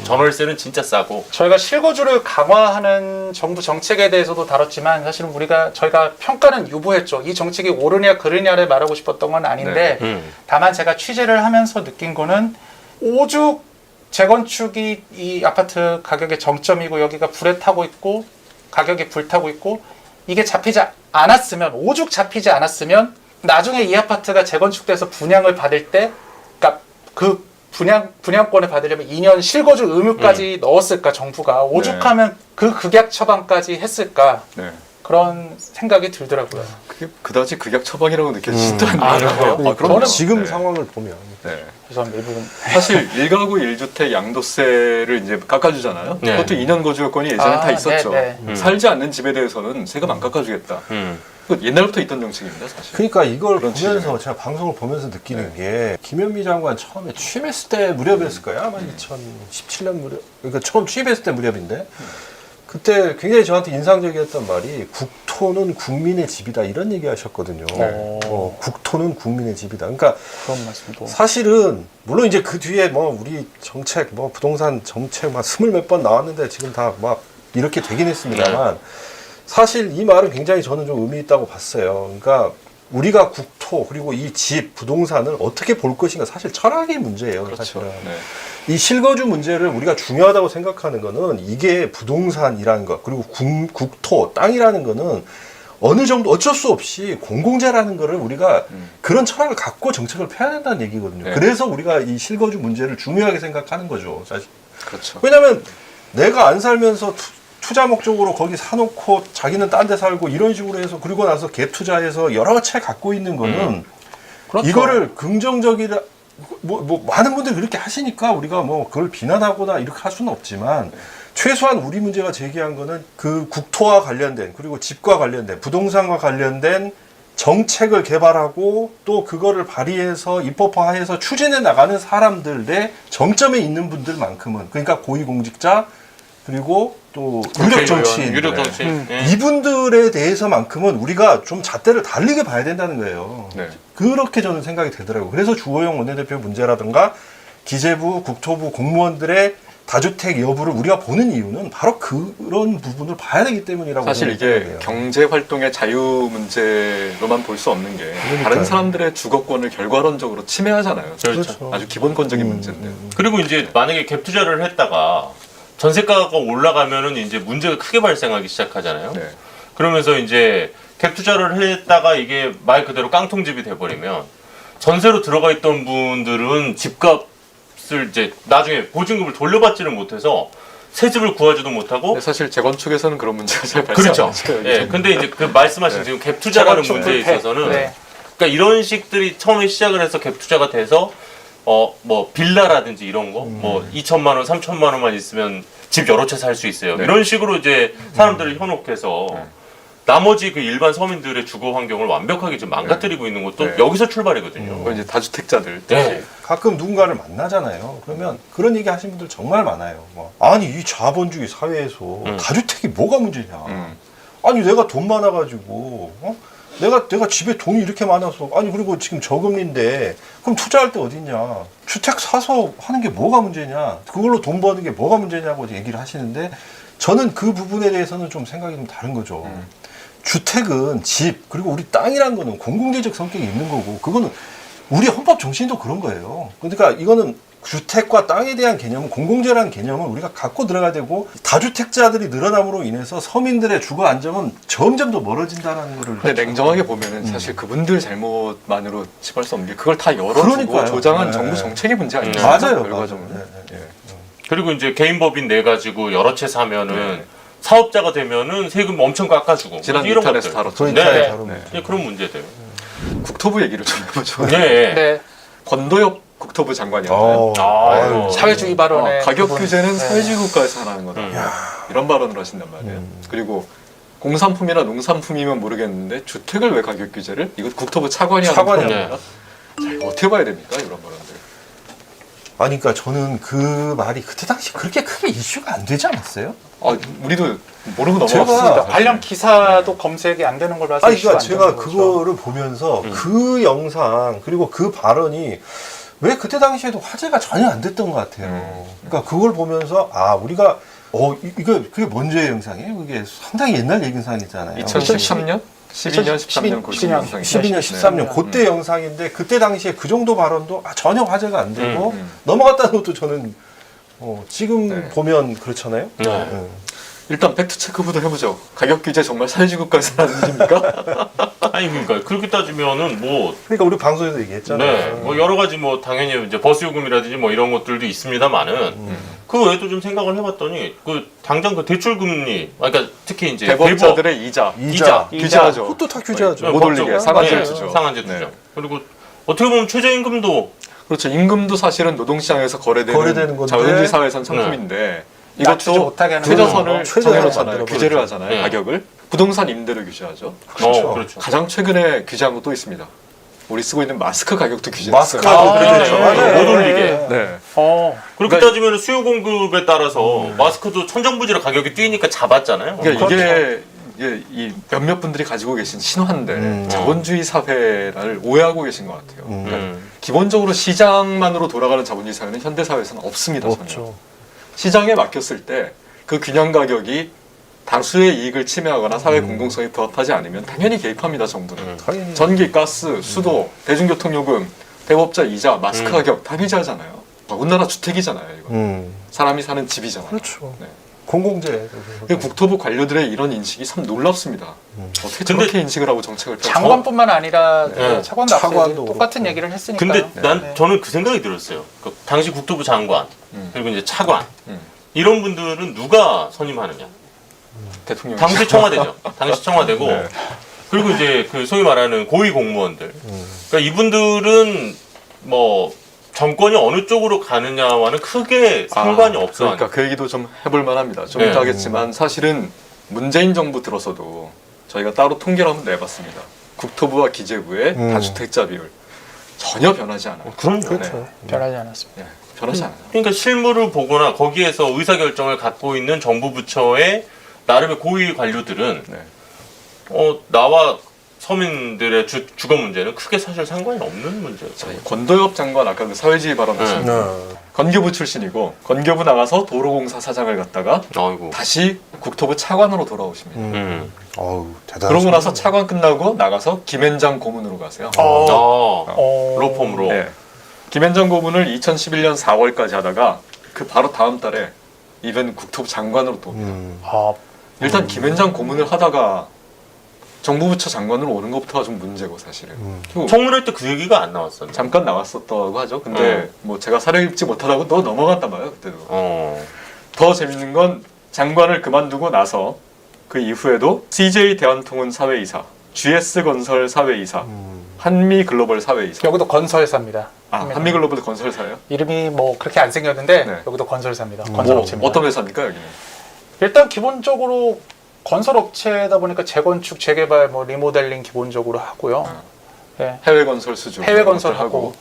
전월세는 진짜 싸고. 저희가 실거주를 강화하는 정부 정책에 대해서도 다뤘지만 사실은 저희가 평가는 유보했죠. 이 정책이 옳으냐 그르냐를 말하고 싶었던 건 아닌데 다만 제가 취재를 하면서 느낀 거는 오죽 재건축이 이 아파트 가격의 정점이고 여기가 불에 타고 있고 가격이 불타고 있고 이게 오죽 잡히지 않았으면 나중에 이 아파트가 재건축돼서 분양을 받을 때 그러니까 그 분양권을 받으려면 2년 실거주 의무까지 넣었을까 정부가 오죽하면 그 극약 처방까지 했을까 그런 생각이 들더라고요. 그게 그다지 극약 처방이라고 느껴지지도 않네요. 저는 지금 상황을 보면 사실 1가구 1주택 양도세를 이제 깎아주잖아요. 그것도 2년 거주 요건이 예전에 다 있었죠. 살지 않는 집에 대해서는 세금 안 깎아주겠다. 옛날부터 있던 정책입니다, 사실. 그러니까 이걸 보면서 제가 방송을 보면서 느끼는 게 김현미 장관 처음에 취임했을 때 무렵이었을 거예요. 아마 2017년 무렵. 그러니까 처음 취임했을 때 무렵인데 그때 굉장히 저한테 인상적이었던 말이 국토는 국민의 집이다 이런 얘기 하셨거든요. 국토는 국민의 집이다. 그러니까 그런 말씀도 사실은 물론 이제 그 뒤에 뭐 우리 정책 부동산 정책 막 20몇 번 나왔는데 지금 다 막 이렇게 되긴 했습니다만 사실 이 말은 굉장히 저는 좀 의미 있다고 봤어요. 그러니까 우리가 국토 그리고 이 집 부동산을 어떻게 볼 것인가 사실 철학의 문제예요. 그렇죠. 사실은. 이 실거주 문제를 우리가 중요하다고 생각하는 거는 이게 부동산이라는 것 그리고 국토 땅이라는 거는 어느 정도 어쩔 수 없이 공공재라는 거를 우리가 그런 철학을 갖고 정책을 펴야 된다는 얘기거든요. 그래서 우리가 이 실거주 문제를 중요하게 생각하는 거죠. 사실. 그렇죠. 왜냐하면 내가 안 살면서 투자 목적으로 거기 사놓고 자기는 딴 데 살고 이런 식으로 해서 그리고 나서 갭투자해서 여러 채 갖고 있는 거는 이거를 긍정적이라 많은 분들이 그렇게 하시니까 우리가 그걸 비난하거나 이렇게 할 수는 없지만 최소한 우리 문제가 제기한 거는 그 국토와 관련된 그리고 집과 관련된 부동산과 관련된 정책을 개발하고 또 그거를 발의해서 입법화해서 추진해 나가는 사람들의 정점에 있는 분들만큼은 그러니까 고위공직자 그리고 또 유력 정치인, 이분들에 대해서만큼은 우리가 좀 잣대를 달리게 봐야 된다는 거예요. 그렇게 저는 생각이 되더라고요. 그래서 주호영 원내대표 문제라든가 기재부, 국토부 공무원들의 다주택 여부를 우리가 보는 이유는 바로 그런 부분을 봐야 되기 때문이라고 사실 이게 경제 활동의 자유 문제로만 볼 수 없는 게 다른 사람들의 주거권을 결과론적으로 침해하잖아요. 그렇죠. 아주 기본권적인 문제인데. 그리고 이제 만약에 갭 투자를 했다가 전세가가 올라가면은 이제 문제가 크게 발생하기 시작하잖아요. 그러면서 이제 갭 투자를 했다가 이게 말 그대로 깡통집이 돼버리면 전세로 들어가 있던 분들은 집값을 이제 나중에 보증금을 돌려받지를 못해서 새 집을 구하지도 못하고. 사실 재건축에서는 그런 문제가 잘 그렇죠. 발생하죠. 예. 근데 이제 그 말씀하신 지금 갭 투자라는 문제에 있어서는 그러니까 이런 식들이 처음에 시작을 해서 갭 투자가 돼서 뭐 빌라라든지 이런 거, 뭐 2천만 원, 3천만 원만 있으면 집 여러 채 살 수 있어요. 이런 식으로 이제 사람들을 현혹해서 나머지 그 일반 서민들의 주거 환경을 완벽하게 지금 망가뜨리고 있는 것도 여기서 출발이거든요. 이제 다주택자들. 가끔 누군가를 만나잖아요. 그러면 그런 얘기 하시는 분들 정말 많아요. 아니 이 자본주의 사회에서 다주택이 뭐가 문제냐. 아니 내가 돈 많아가지고 내가 집에 돈이 이렇게 많아서 아니 그리고 지금 저금리인데 그럼 투자할 때 어딨냐. 주택 사서 하는 게 뭐가 문제냐. 그걸로 돈 버는 게 뭐가 문제냐고 얘기를 하시는데 저는 그 부분에 대해서는 좀 생각이 좀 다른 거죠. 주택은 집 그리고 우리 땅이라는 거는 공공재적 성격이 있는 거고 그거는 우리 헌법 정신도 그런 거예요. 그러니까 이거는 주택과 땅에 대한 개념은 공공재라는 개념은 우리가 갖고 들어가야 되고 다주택자들이 늘어남으로 인해서 서민들의 주거 안정은 점점 더 멀어진다는 거를. 근데 냉정하게 보면은 사실 그분들 잘못만으로 짚을 수 없는 게 그걸 다 열어주고 조장한 정부 정책의 문제 아니에요. 맞아요. 결과적으로. 그리고 이제 개인법인 내 가지고 여러 채 사면은 사업자가 되면은 세금 엄청 깎아주고 지난 이런 인터넷에서 것들. 다뤘죠. 그런 문제들. 국토부 얘기를 좀 해보죠. 권도엽 국토부 장관이었나요? 사회주의 발언에 가격 규제는 사회주의 국가에서 하는 거다. 이런 발언을 하신단 말이에요. 그리고 공산품이나 농산품이면 모르겠는데 주택을 왜 가격 규제를? 이거 국토부 차관이 하는 겁니다. 자, 이거 어떻게 봐야 됩니까? 이런 발언들. 아니 그러니까 저는 그 말이 그때 당시 그렇게 크게 이슈가 안 되지 않았어요? 우리도 모르고 넘어갔습니다. 관련 기사도 검색이 안 되는 걸로 봐서 아니 그러니까 제가 그거를 보면서 그 영상 그리고 그 발언이 왜 그때 당시에도 화제가 전혀 안 됐던 것 같아요. 그러니까 그걸 보면서 우리가 이거 그게 뭔 영상이에요? 그게 상당히 옛날 영상이잖아요. 2013년? 12년, 13년, 12년, 13년 그때 영상인데 그때 당시에 그 정도 발언도 전혀 화제가 안 되고 넘어갔다는 것도 저는 지금 보면 그렇잖아요. 일단 팩트 체크부터 해보죠. 가격 규제 정말 사회주의 국가에서 하는 일입니까? 아니 그러니까 그렇게 따지면은 뭐 그러니까 우리 방송에서 얘기했잖아요. 뭐 여러 가지 뭐 당연히 이제 버스 요금이라든지 뭐 이런 것들도 있습니다만은 그 외에도 좀 생각을 해봤더니 그 당장 그 대출 금리 그러니까 특히 이제 대법자들의 이자 규제하죠. 그것도 다 규제하죠. 못 올리게 상한제 투죠. 상한제 투죠. 그리고 어떻게 보면 최저임금도 그렇죠. 임금도 사실은 노동시장에서 거래되는 건데 자본주의 사회에선 상품인데 이것도 최저선을 정해놓잖아요. 만들어 규제를 하잖아요. 가격을. 부동산 임대료 규제하죠. 그렇죠. 가장 최근에 규제한 것도 있습니다. 우리 쓰고 있는 마스크 가격도 규제했어요. 마스크 그렇죠. 못 올리게. 그렇게 그러니까 따지면 수요 공급에 따라서 마스크도 천정부지로 가격이 뛰니까 잡았잖아요. 그러니까 이게 이 몇몇 분들이 가지고 계신 신화인데 자본주의 사회를 오해하고 계신 것 같아요. 그러니까 기본적으로 시장만으로 돌아가는 자본주의 사회는 현대 사회에서는 없습니다. 전혀. 시장에 맡겼을 때 그 균형 가격이 다수의 이익을 침해하거나 사회 공공성에 부합하지 않으면 당연히 개입합니다. 정부는. 전기, 가스, 수도, 대중교통요금, 대법자 이자, 마스크 가격 다 규제하잖아요. 우리나라 주택이잖아요. 이거. 사람이 사는 집이잖아요. 그렇죠. 공공재. 국토부 관료들의 이런 인식이 참 놀랍습니다. 어떻게 저렇게 인식을 하고 정책을 펼쳐? 장관뿐만 아니라 차관도 똑같은 얘기를 했으니까요. 근데 저는 그 생각이 들었어요. 그 당시 국토부 장관 그리고 이제 차관 이런 분들은 누가 선임하느냐? 대통령. 당시 청와대죠. 당시 청와대고 그리고 이제 그 소위 말하는 고위 공무원들. 그러니까 이분들은 뭐 정권이 어느 쪽으로 가느냐와는 크게 상관이 없어. 그러니까 그 얘기도 좀 해볼 만합니다. 좀 이따 하겠지만 사실은 문재인 정부 들어서도 저희가 따로 통계를 한번 내봤습니다. 국토부와 기재부의 다주택자 비율. 전혀 변하지 않아요. 그럼요. 그렇죠. 변하지 않았습니다. 네, 변하지 않아요. 그러니까 실무를 보거나 거기에서 의사결정을 갖고 있는 정부 부처의 나름의 고위 관료들은 나와 서민들의 주거 문제는 크게 사실 상관이 없는 문제였죠. 권도엽 장관 아까 그 사회주의 발언하신 건교부 출신이고 건교부 나가서 도로공사 사장을 갔다가 다시 국토부 차관으로 돌아오십니다. 어우, 대단하시네. 그러고 나서 차관 끝나고 나가서 김앤장 고문으로 가세요. 로펌으로. 네. 김앤장 고문을 2011년 4월까지 하다가 그 바로 다음 달에 이번 국토부 장관으로 또 옵니다. 일단 김앤장 고문을 하다가 정부 부처 장관으로 오는 것부터가 좀 문제고 사실은. 청문회 때 그 얘기가 안 나왔었나? 잠깐 나왔었다고 하죠. 근데 뭐 제가 사려 입지 못하다고 또 넘어갔단 말이에요. 그때도. 더 재밌는 건 장관을 그만두고 나서 그 이후에도 CJ 대한통운 사회이사, GS건설 사회이사, 한미글로벌 사회이사. 여기도 건설사입니다. 한미글로벌도 건설사예요? 이름이 뭐 그렇게 안 생겼는데 여기도 건설사입니다. 건설업체입니다. 어떤 회사입니까 여기는? 일단 기본적으로 건설업체다 보니까 재건축, 재개발, 뭐 리모델링 기본적으로 하고요. 네. 해외 건설 수주. 해외 건설하고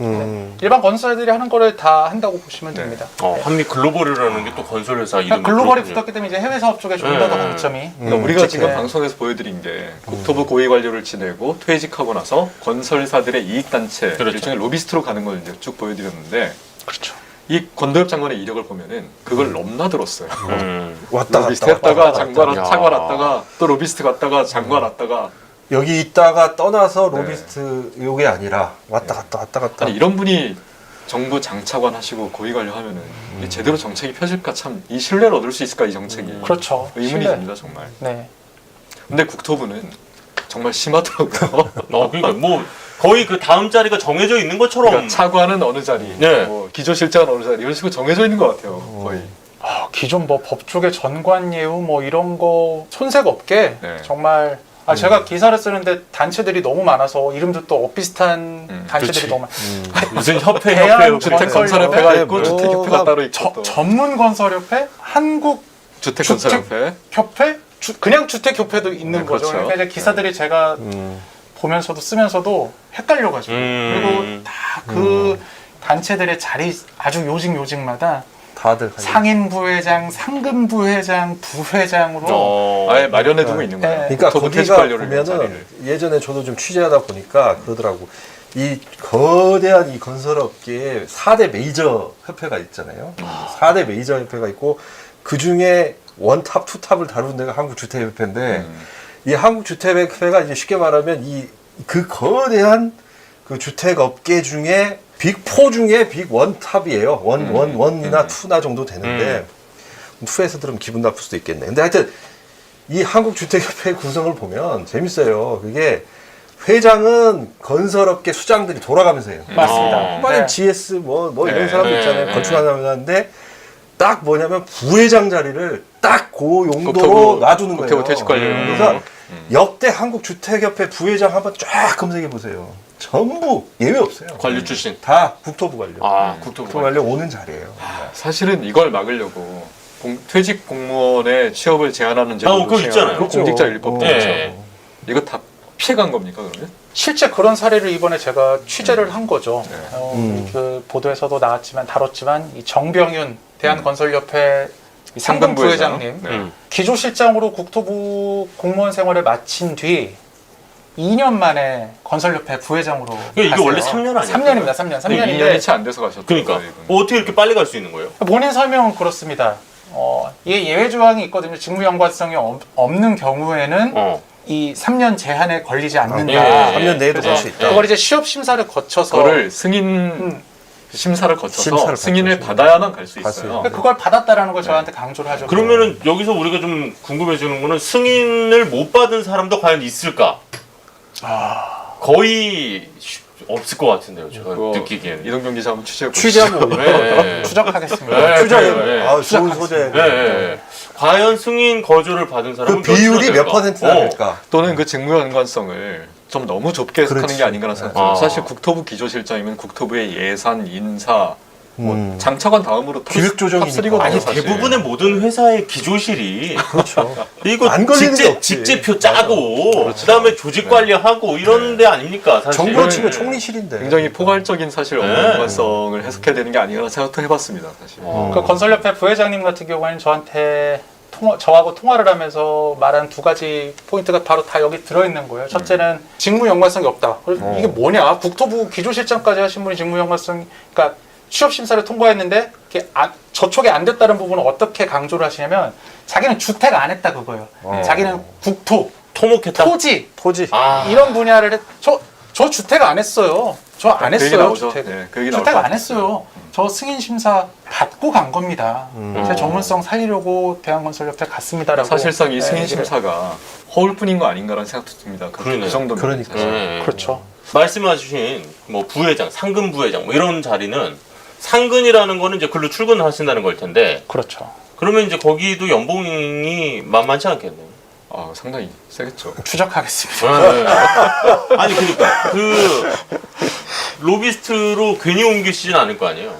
일반 건설들이 하는 거를 다 한다고 보시면 됩니다. 한미 글로벌이라는 게 또 건설 회사 이름이 글로벌이 붙었기 때문에 이제 해외 사업 쪽에 좀 더 강점이. 그러니까 우리가 지금 방송에서 보여드린 게 국토부 고위 관료를 지내고 퇴직하고 나서 건설사들의 이익 단체 일종의 로비스트로 가는 걸 이제 쭉 보여드렸는데. 그렇죠. 이 권도엽 장관의 이력을 보면은 그걸 넘나들었어요. 왔다 로비스트 갔다 했다가 왔다 장관 갔다. 차관 왔다가 또 로비스트 갔다가 장관 왔다가 여기 있다가 떠나서 로비스트 요게 아니라 왔다 갔다. 아니 이런 분이 정부 장차관 하시고 고위 관료 하면은 이게 제대로 정책이 펴질까 참 이 신뢰를 얻을 수 있을까 이 정책이. 그렇죠. 의문이 신뢰. 듭니다 정말. 네. 근데 국토부는 정말 심하더라고요. 그러니까 뭐 거의 그 다음 자리가 정해져 있는 것처럼. 그러니까 차관은 어느 자리, 뭐 기조실장은 어느 자리 이런 식으로 정해져 있는 것 같아요. 거의. 기존 뭐 법조계 전관 예우 뭐 이런 거 손색 없게 정말 제가 기사를 쓰는데 단체들이 너무 많아서 이름도 또 엇비슷한 단체들이 너무 많아요. 무슨 협회 주택건설협회가 있고 주택협회가 따로 있고 전문 건설협회, 한국 주택건설협회, 그냥 주택협회도 있는 거죠. 그렇죠. 그러니까 이제 기사들이 제가 보면서도 쓰면서도 헷갈려가지고 그리고 다 그 단체들의 자리 아주 요직마다 다들 상임 부회장, 상금 부회장, 부회장으로 아예 마련해 두고 있는 거예요. 그러니까 거기가 보면은 예전에 저도 좀 취재하다 보니까 그러더라고. 이 거대한 이 건설업계에 4대 메이저 협회가 있잖아요. 4대 메이저 협회가 있고 그 중에 원탑, 투탑을 다루는 데가 한국주택협회인데 이 한국주택협회가 이제 쉽게 말하면 그 거대한 그 주택업계 중에 빅4 중에 빅1탑이에요. 원이나 투나 정도 되는데 투에서 들으면 기분 나쁠 수도 있겠네. 근데 하여튼 이 한국주택협회 구성을 보면 재밌어요. 그게 회장은 건설업계 수장들이 돌아가면서 해요. 맞습니다. 네. GS 뭐 이런 사람도 있잖아요. 건축하는데 딱 뭐냐면 부회장 자리를 딱 그 용도로 놔두는 거예요. 국토부 퇴직관료. 그래서 역대 한국주택협회 부회장 한번 쫙 검색해 보세요. 전부 예외 없어요. 관료 출신. 다 국토부 관료. 국토부 관료 오는 자리예요. 사실은 이걸 막으려고 퇴직 공무원의 취업을 제한하는 제도도 그거 있잖아요. 공직자 일법도 있죠. 이거 다 피해간 겁니까 그러면? 실제 그런 사례를 이번에 제가 취재를 한 거죠. 그 보도에서도 나왔지만 다뤘지만 이 정병윤 대한건설협회 상금 부회장님 기조실장으로 국토부 공무원 생활을 마친 뒤 2년 만에 건설협회 부회장으로 이게 갔어요. 원래 3년 아니에요? 3년입니다. 3년인데 2년이 채 안 돼서 가셨죠. 그러니까 어떻게 이렇게 빨리 갈 수 있는 거예요? 본인 설명은 그렇습니다. 이게 예외 조항이 있거든요. 직무 연관성이 없는 경우에는 이 3년 제한에 걸리지 않는다. 3년 내에도 갈 수 있다. 그걸 이제 취업 심사를 거쳐서 그거를 승인 심사를 거쳐서 승인을 받아야만 갈 수 있어요. 그걸 받았다라는 걸 저한테 강조를 하죠. 그러면은 여기서 우리가 좀 궁금해지는 거는 승인을 못 받은 사람도 과연 있을까? 거의 없을 것 같은데요. 제가 느끼기에는. 이동경 기자 한번 취재하고 추적하겠습니다. 좋은 소재. 과연 승인 거절을 받은 사람은 그 비율이 몇 퍼센트나 될까? 또는 그 직무 연관성을 좀 너무 좁게 해석하는 게 아닌가라는 생각이 들어요. 사실 국토부 기조실장이면 국토부의 예산, 인사, 뭐 장차관 다음으로 기획조정이니까. 아니 대부분의 모든 회사의 기조실이 그렇죠. 이거 안 걸리는 게 없지. 직제표 짜고 그다음에 조직 관리하고 이런 데 아닙니까? 사실. 정부로 치면 총리실인데. 굉장히 포괄적인 사실 업무 일관성을 해석해야 되는 게 아닌가 생각도 해봤습니다. 사실. 그 건설협회 부회장님 같은 경우에는 저한테 저하고 통화를 하면서 말한 두 가지 포인트가 바로 다 여기 들어있는 거예요. 첫째는 직무 연관성이 없다. 이게 뭐냐? 국토부 기조실장까지 하신 분이 직무 연관성, 그러니까 취업 심사를 통과했는데 저촉이 안 됐다는 부분을 어떻게 강조를 하시냐면 자기는 주택 안 했다 그거예요. 자기는 국토, 토목했다. 토지 이런 분야를 저 주택 안 했어요. 저 안 했어요. 주택. 주택 안 했어요. 저 승인 심사 받고 간 겁니다. 제 전문성 살리려고 대한건설협회 갔습니다라고. 사실상 이 승인 심사가 허울뿐인 거 아닌가라는 생각도 듭니다. 그 정도면. 그렇죠. 말씀하신 뭐 부회장, 상근 부회장 뭐 이런 자리는 상근이라는 거는 이제 글로 출근하신다는 걸 텐데. 그렇죠. 그러면 이제 거기도 연봉이 만만치 않겠네요. 아, 상당히 세겠죠. 추적하겠습니다. 네. 아니 그러니까 그 로비스트로 괜히 옮기시진 않을 거 아니에요.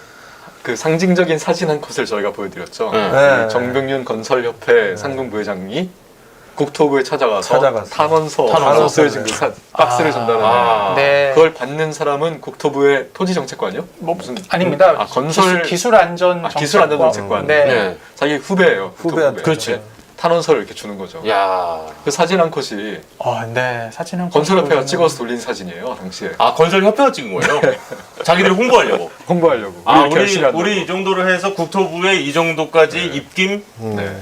그 상징적인 사진 한 컷을 저희가 보여드렸죠. 네. 정병윤 건설협회 상근 부회장이 국토부에 찾아가서 탄원서에 지금 그 박스를 전달하는 그걸 받는 사람은 국토부의 토지정책관이요? 뭐 무슨 아닙니다. 건설 기술안전정책관. 네. 자기 후배예요. 후배한테. 그렇지. 탄원서를 이렇게 주는 거죠. 야, 그 사진 한 컷이 네, 사진 한 건설협회가 찍어서 돌린 사진이에요, 당시에. 아, 건설협회가 찍은 거예요? 자기들이 홍보하려고. 아, 우리 이 정도로 해서 국토부에 이 정도까지 입김 네.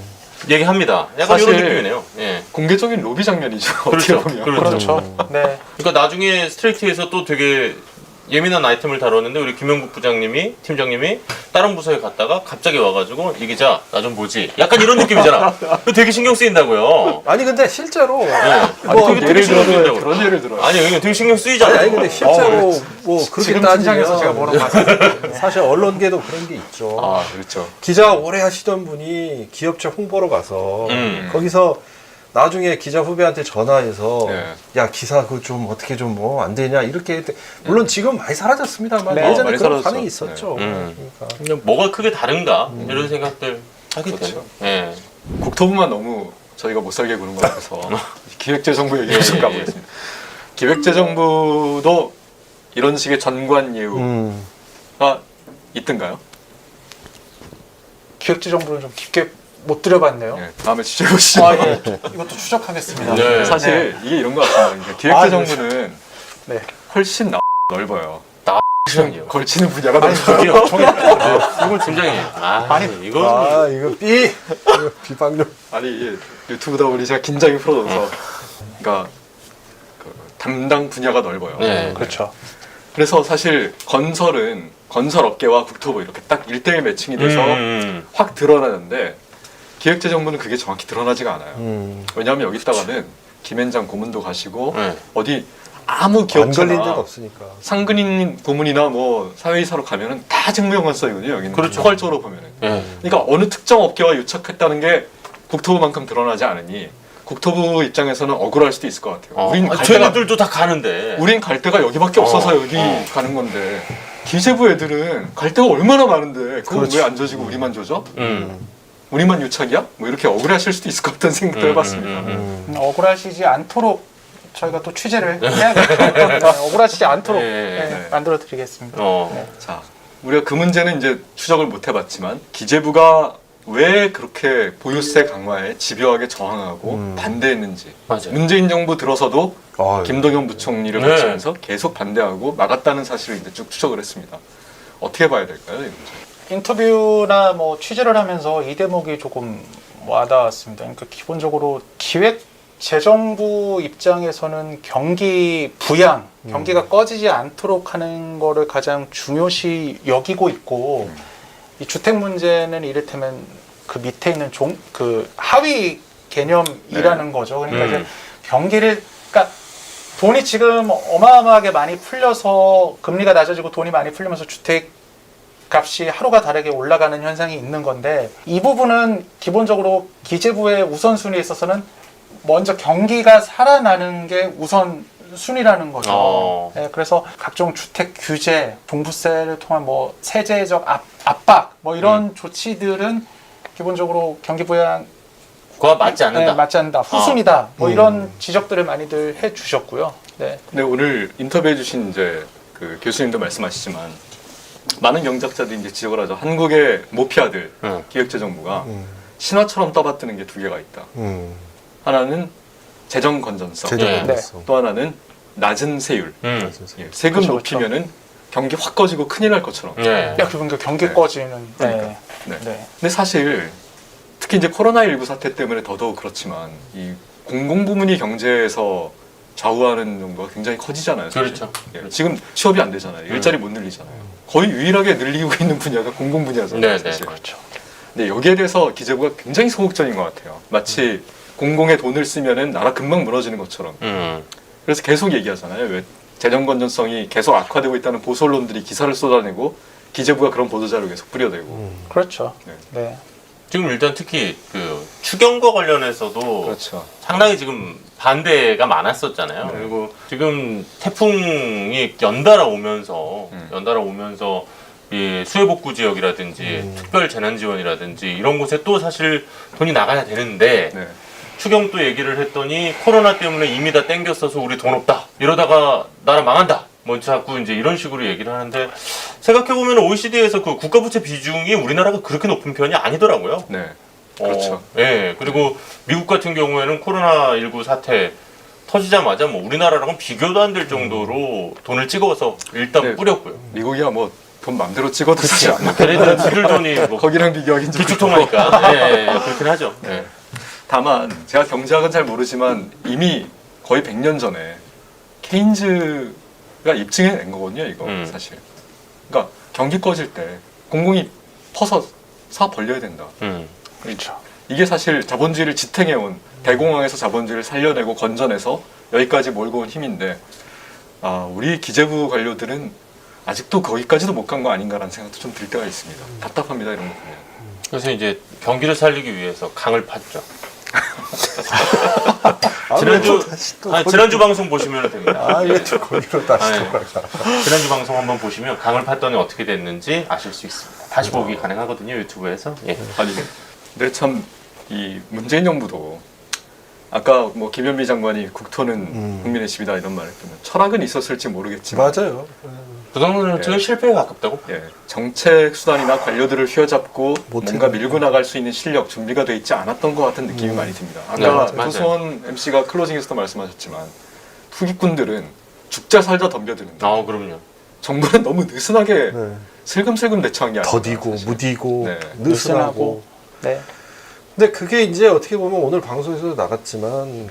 얘기합니다. 약간 이런 느낌이네요. 예. 공개적인 로비 장면이죠. 그렇죠. 어떻게 보면. 그렇죠. 네. 그러니까 나중에 스트레이트에서 또 되게 예민한 아이템을 다뤘는데 우리 김영국 팀장님이 다른 부서에 갔다가 갑자기 와가지고 이 기자 나 좀 보지. 약간 이런 느낌이잖아. 되게 신경 쓰인다고요. 아니 근데 실제로 되게 신경 쓰인다고. 그런 예를 들어요. 아니 되게 신경 쓰이잖아요. 아니 근데 실제로 뭐 그렇게 따지면 제가 뭐라고 말씀드릴게요. 사실 언론계도 그런 게 있죠. 아, 그렇죠. 기자 오래 하시던 분이 기업체 홍보로 가서 거기서 나중에 기자 후배한테 전화해서 야 기사 그거 좀 어떻게 좀 뭐 안 되냐 이렇게 물론 지금 많이 사라졌습니다만 예전에 그런 반응이 있었죠. 그러니까 뭐가 크게 다른가 이런 생각들 하게 되죠. 네. 국토부만 너무 저희가 못 살게 구는 것 같아서 기획재정부 얘기를 좀 가보겠습니다. 기획재정부도 이런 식의 전관 예우가 있던가요? 기획재정부는 좀 깊게 못 들여봤네요. 네, 다음에 취재해보시죠. 이것도 추적하겠습니다. 네, 사실 이게 이런 것 같습니다. 기획재정부는 훨씬 넓어요. 걸치는 분야가 넓어요. 이걸 팀장님. 이거 비방용. 아니 이게 유튜브다 보니 제가 긴장이 풀어져서 그러니까 그 담당 분야가 넓어요. 네. 그렇죠. 그래서 사실 건설은 건설업계와 국토부 이렇게 딱 1대1 매칭이 돼서 확 드러나는데 기획재정부는 그게 정확히 드러나지가 않아요. 왜냐하면 여기다가는 김앤장 고문도 가시고 어디 아무 기업체나 상근인 고문이나 뭐 사회이사로 가면은 다 직무연관 써이거든요. 여기는 그렇죠. 포괄적으로 보면은. 그러니까 어느 특정 업계와 유착했다는 게 국토부만큼 드러나지 않으니 국토부 입장에서는 억울할 수도 있을 것 같아요. 우린 갈 저희들도 다 가는데. 우린 갈 데가 여기밖에 없어서 여기 가는 건데 기재부 애들은 갈 데가 얼마나 많은데 그거 왜 안 줘지고 우리만 줘져? 우리만 유착이야? 뭐 이렇게 억울하실 수도 있을 것 같다는 생각도 해봤습니다. 억울하시지 않도록 저희가 또 취재를 해야겠죠. 억울하시지 않도록 만들어드리겠습니다. 자, 우리가 그 문제는 이제 추적을 못 해봤지만 기재부가 왜 그렇게 보유세 강화에 집요하게 저항하고 반대했는지 문재인 정부 들어서도 김동연 부총리를 거치면서 계속 반대하고 막았다는 사실을 이제 쭉 추적을 했습니다. 어떻게 봐야 될까요, 이 문제? 인터뷰나 뭐 취재를 하면서 이 대목이 조금 와닿았습니다. 그러니까 기본적으로 기획재정부 입장에서는 경기 부양, 경기가 꺼지지 않도록 하는 거를 가장 중요시 여기고 있고 이 주택 문제는 이를테면 그 밑에 있는 그 하위 개념이라는 거죠. 그러니까 이제 경기를 그러니까 돈이 지금 어마어마하게 많이 풀려서 금리가 낮아지고 돈이 많이 풀리면서 주택 값이 하루가 다르게 올라가는 현상이 있는 건데 이 부분은 기본적으로 기재부의 우선순위에 있어서는 먼저 경기가 살아나는 게 우선 우선순위라는 거죠. 네, 그래서 각종 주택 규제, 종부세를 통한 뭐 세제적 압박 뭐 이런 조치들은 기본적으로 경기부양 그와 맞지 않는다. 네, 맞지 않는다. 후순이다. 뭐 이런 지적들을 많이들 해주셨고요. 네. 근데 오늘 인터뷰해주신 이제 그 교수님도 말씀하시지만 많은 경제학자들이 이제 지적을 하죠. 한국의 모피아들 기획재정부가 신화처럼 떠받드는 게 두 개가 있다. 하나는 재정 건전성, 또 하나는 낮은 세율. 예, 세금 그렇죠, 높이면은 경기 확 꺼지고 큰일 날 것처럼. 그러니까 경기 꺼지는. 그러니까. 근데 사실 특히 이제 코로나19 사태 때문에 더더욱 그렇지만 이 공공부문이 경제에서 좌우하는 정도가 굉장히 커지잖아요. 사실. 그렇죠. 예, 지금 취업이 안 되잖아요. 일자리 못 늘리잖아요. 거의 유일하게 늘리고 있는 분야가 공공 분야잖아요. 사실. 그렇죠. 근데 여기에 대해서 기재부가 굉장히 소극적인 것 같아요. 마치 공공의 돈을 쓰면은 나라 금방 무너지는 것처럼. 그래서 계속 얘기하잖아요. 왜 재정 건전성이 계속 악화되고 있다는 보수 언론들이 기사를 쏟아내고 기재부가 그런 보도자료 계속 뿌려대고. 그렇죠. 네. 지금 일단 특히 그 추경과 관련해서도 그렇죠. 상당히 지금 반대가 많았었잖아요. 그리고 지금 태풍이 연달아 오면서 이 수해복구 지역이라든지 특별 재난 지원이라든지 이런 곳에 또 사실 돈이 나가야 되는데 추경 또 얘기를 했더니 코로나 때문에 이미 다 땡겼어서 우리 돈 없다. 이러다가 나라 망한다. 뭐 자꾸 이제 이런 식으로 얘기를 하는데 생각해보면 OECD에서 그 국가부채 비중이 우리나라가 그렇게 높은 편이 아니더라고요. 네. 그렇죠. 예. 그리고 미국 같은 경우에는 코로나19 사태 터지자마자 뭐 우리나라랑은 비교도 안 될 정도로 돈을 찍어서 일단 뿌렸고요. 미국이야 뭐 돈 맘대로 찍어도 사실 안 걔네들은 지들 돈이 뭐 거기랑 비교하기는 좀 기축통화니까. 예, 그렇긴 하죠. 네. 다만 제가 경제학은 잘 모르지만 이미 거의 100년 전에 케인즈가 입증해낸 거거든요, 이거 사실. 그러니까 경기 꺼질 때 공공이 퍼서 사업 벌려야 된다. 그렇죠. 이게 사실 자본주의를 지탱해온 대공황에서 자본주의를 살려내고 건져내서 여기까지 몰고 온 힘인데 우리 기재부 관료들은 아직도 거기까지도 못 간 거 아닌가라는 생각도 좀 들 때가 있습니다. 답답합니다, 이런 거 보면. 그래서 이제 경기를 살리기 위해서 강을 팠죠. 지난주 방송 보시면 됩니다. 이게 거기로 다시 돌아가. 지난주 방송 한번 보시면 강을 팠더니 어떻게 됐는지 아실 수 있습니다. 다시 보기 가능하거든요, 유튜브에서. 예. 아니, 근데 참 이 문재인 정부도 아까 뭐 김현미 장관이 국토는 국민의 집이다 이런 말을 했지만 철학은 있었을지 모르겠지만 맞아요. 그동안 정책은 실패에 가깝다고? 예, 정책 수단이나 관료들을 휘어잡고 뭔가 밀고 나갈 수 있는 실력 준비가 돼 있지 않았던 것 같은 느낌이 많이 듭니다. 아까 조수원 MC가 클로징에서도 말씀하셨지만 투기꾼들은 죽자 살자 덤벼드는데 그럼요. 정부는 너무 느슨하게 슬금슬금 대처한 게 아니라 더디고 무디고 느슨하고. 느슨하고. 네. 근데 그게 이제 어떻게 보면 오늘 방송에서도 나갔지만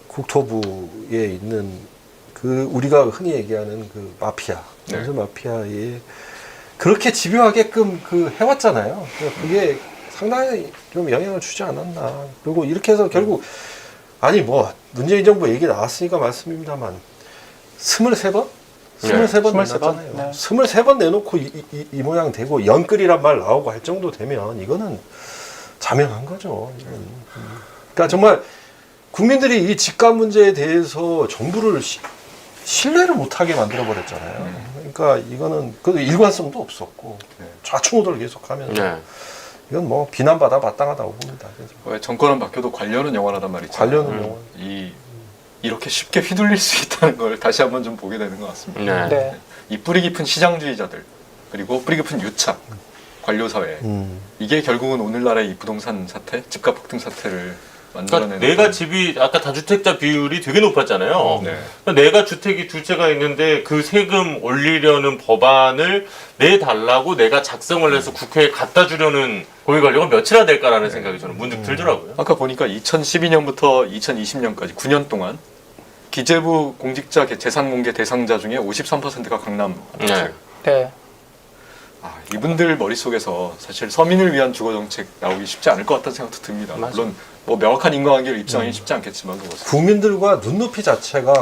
국토부에 있는 그 우리가 흔히 얘기하는 그 마피아, 건설 마피아에 그렇게 집요하게끔 해왔잖아요. 그게 상당히 좀 영향을 주지 않았나. 그리고 이렇게 해서 결국 문재인 정부 얘기 나왔으니까 말씀입니다만 23번? 23번 내놨잖아요. 23번 내놓고 이 모양 되고 연끌이란 말 나오고 할 정도 되면 이거는 자명한 거죠. 그러니까 정말 국민들이 이 집값 문제에 대해서 정부를 신뢰를 못하게 만들어버렸잖아요. 그러니까 이거는 일관성도 없었고 좌충우돌 계속하면서 이건 뭐 비난받아 마땅하다고 봅니다. 왜 정권은 바뀌어도 관료는 영원하단 말이죠. 관료는 영원. 이렇게 쉽게 휘둘릴 수 있다는 걸 다시 한번 좀 보게 되는 것 같습니다. 이 뿌리 깊은 시장주의자들 그리고 뿌리 깊은 유착 관료 사회 이게 결국은 오늘날의 이 부동산 사태, 집값 폭등 사태를 만들어내는. 그러니까 내가 집이 아까 다주택자 비율이 되게 높았잖아요. 그러니까 내가 주택이 두 채가 있는데 그 세금 올리려는 법안을 내달라고 내가 작성을 해서 국회에 갖다 주려는 고위관료가 며칠이나 될까라는 생각이 저는 문득 들더라고요. 아까 보니까 2012년부터 2020년까지 9년 동안 기재부 공직자 재산 공개 대상자 중에 53%가 강남 아파트. 이분들 머릿속에서 사실 서민을 위한 주거 정책 나오기 쉽지 않을 것 같다는 생각도 듭니다. 물론 뭐 명확한 인과관계를 입증하기 쉽지 않겠지만 그것은. 국민들과 눈높이 자체가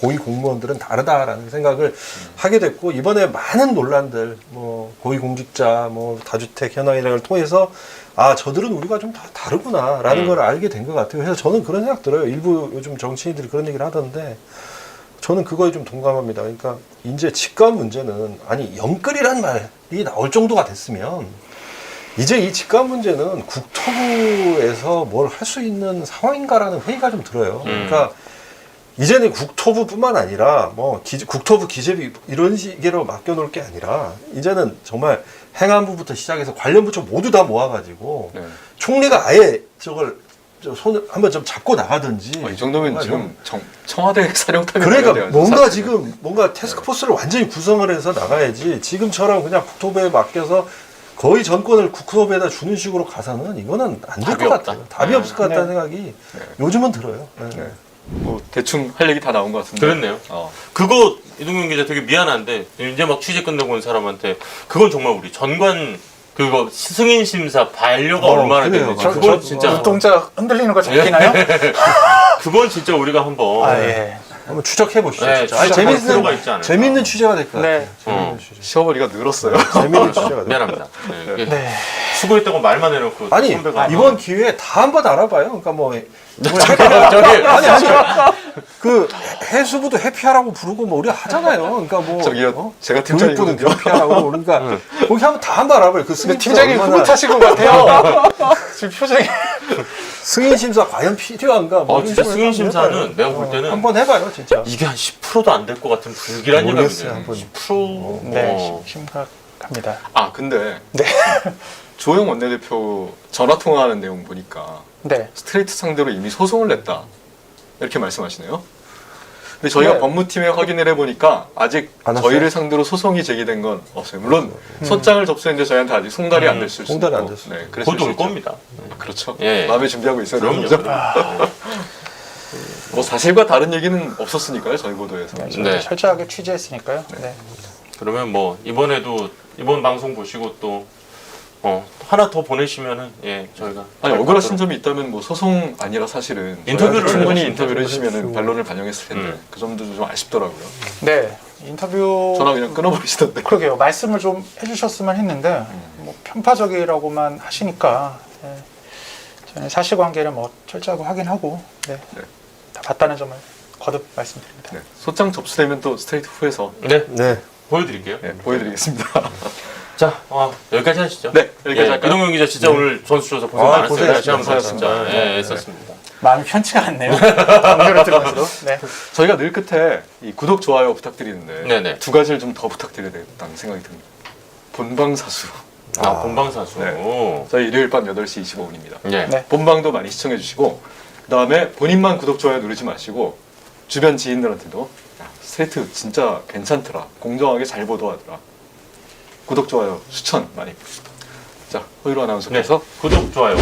고위 공무원들은 다르다라는 생각을 하게 됐고 이번에 많은 논란들 뭐 고위 공직자 뭐 다주택 현황이라는 걸 통해서 아 저들은 우리가 좀 다 다르구나라는 걸 알게 된 것 같아요. 그래서 저는 그런 생각 들어요. 일부 요즘 정치인들이 그런 얘기를 하던데 저는 그거에 좀 동감합니다. 그러니까 이제 집값 문제는 아니 영끌이란 말이 나올 정도가 됐으면 이제 이 집값 문제는 국토부에서 뭘 할 수 있는 상황인가라는 회의가 좀 들어요. 그러니까 이제는 국토부뿐만 아니라 뭐 국토부 기재부 이런 식으로 맡겨놓을 게 아니라 이제는 정말 행안부부터 시작해서 관련 부처 모두 다 모아가지고 총리가 아예 저걸 손을 한번 좀 잡고 나가든지. 이 정도면 지금 청와대 사령탑이 그러니까 뭔가 지금 뭔가 태스크포스를 완전히 구성을 해서 나가야지 지금처럼 그냥 국토부에 맡겨서 거의 전권을 국토부에다 주는 식으로 가서는 이거는 안 될 것 같아요. 답이 없을 것 같다는 생각이 요즘은 들어요. 뭐 대충 할 얘기 다 나온 것 같은데. 그렇네요. 그거 이동경 기자 되게 미안한데 이제 막 취재 끝내고 온 사람한테 그건 정말 우리 전관 그거 승인 심사 반려가 얼마나 됐는지 그건 진짜 눈동자 흔들리는 거 잡히나요? 그건 진짜 우리가 한번 한번 추적해 보시죠. 네, 재밌는 취재가 될 것 같아요. 시어머니가 늘었어요. 재밌는 취재가 될 미안합니다. 수고했다고 말만 해놓고 아니 선배가 이번 기회에 다 한번 알아봐요. 그러니까 뭐 아니 그 해수부도 해피하라고 부르고 뭐 우리가 하잖아요. 그러니까 뭐 저기요 제가 교육부는 팀장이거든요. 해피하라고 그러니까 거기 한번 다 한번 알아봐요. 그 승인 팀장님 흐뭇하신 것 같아요. 지금 표정이. 승인 심사 과연 필요한가? 뭐 진짜 승인 심사는 내가 볼 때는 한번 해봐요, 진짜. 이게 한 10%도 안 될 것 같은 불길한 예감이네요. 10%. 네, 심각합니다. 아 근데 조영 원내대표 전화 통화하는 내용 보니까 스트레이트 상대로 이미 소송을 냈다 이렇게 말씀하시네요. 근데 저희가 법무팀에 확인을 해보니까 아직 저희를 상대로 소송이 제기된 건 없어요. 물론 소장을 접수했는데 저희한테 아직 송달이 안 됐을 수 있고. 송달이 안 됐어요. 네, 그랬을 곧 수 올 있죠. 겁니다. 그렇죠. 예. 마음에 준비하고 있어야 되는 그럼요. 거죠. 뭐 사실과 다른 얘기는 없었으니까요. 저희 보도에서. 네. 철저하게 취재했으니까요. 네. 그러면 뭐 이번에도 이번 방송 보시고 또 하나 더 보내시면은 저희가 아니 억울하신 점이 있다면 뭐 소송 아니라 사실은 인터뷰를 충분히 해주시면 인터뷰를 해주시면은 반론을 반영했을 텐데 그 점도 좀 아쉽더라고요. 네, 인터뷰 전화 그냥 끊어버리시던데. 그러게요. 말씀을 좀 해주셨으면 했는데 뭐 편파적이라고만 하시니까 저는 사실관계를 뭐 철저하게 확인하고 다 봤다는 점을 거듭 말씀드립니다. 소장 접수되면 또 스트레이트 후에서 보여드릴게요. 보여드리겠습니다. 자, 여기까지 하시죠. 네, 여기까지 할까요? 이동경 기자 진짜 오늘 전수조사 고생 많았어요. 다시 한번 진짜 애썼습니다. 마음이 편치가 않네요. 강렬을 들으면서도. 저희가 늘 끝에 이 구독, 좋아요 부탁드리는데 네네. 두 가지를 좀 더 부탁드려야 되겠다는 생각이 듭니다. 본방사수. 본방사수. 저희 일요일 밤 8시 25분입니다. 네. 본방도 많이 시청해 주시고 그다음에 본인만 구독, 좋아요 누르지 마시고 주변 지인들한테도 스트레이트 진짜 괜찮더라. 공정하게 잘 보도하더라. 구독, 좋아요, 추천 많이 해주시다. 자, 허유로 아나운서께서 구독, 좋아요,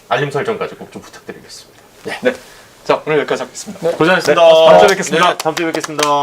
알림 설정까지 꼭 좀 부탁드리겠습니다. 자, 오늘 여기까지 하겠습니다. 고생하셨습니다. 다음 주에 뵙겠습니다. 다음 주에 뵙겠습니다.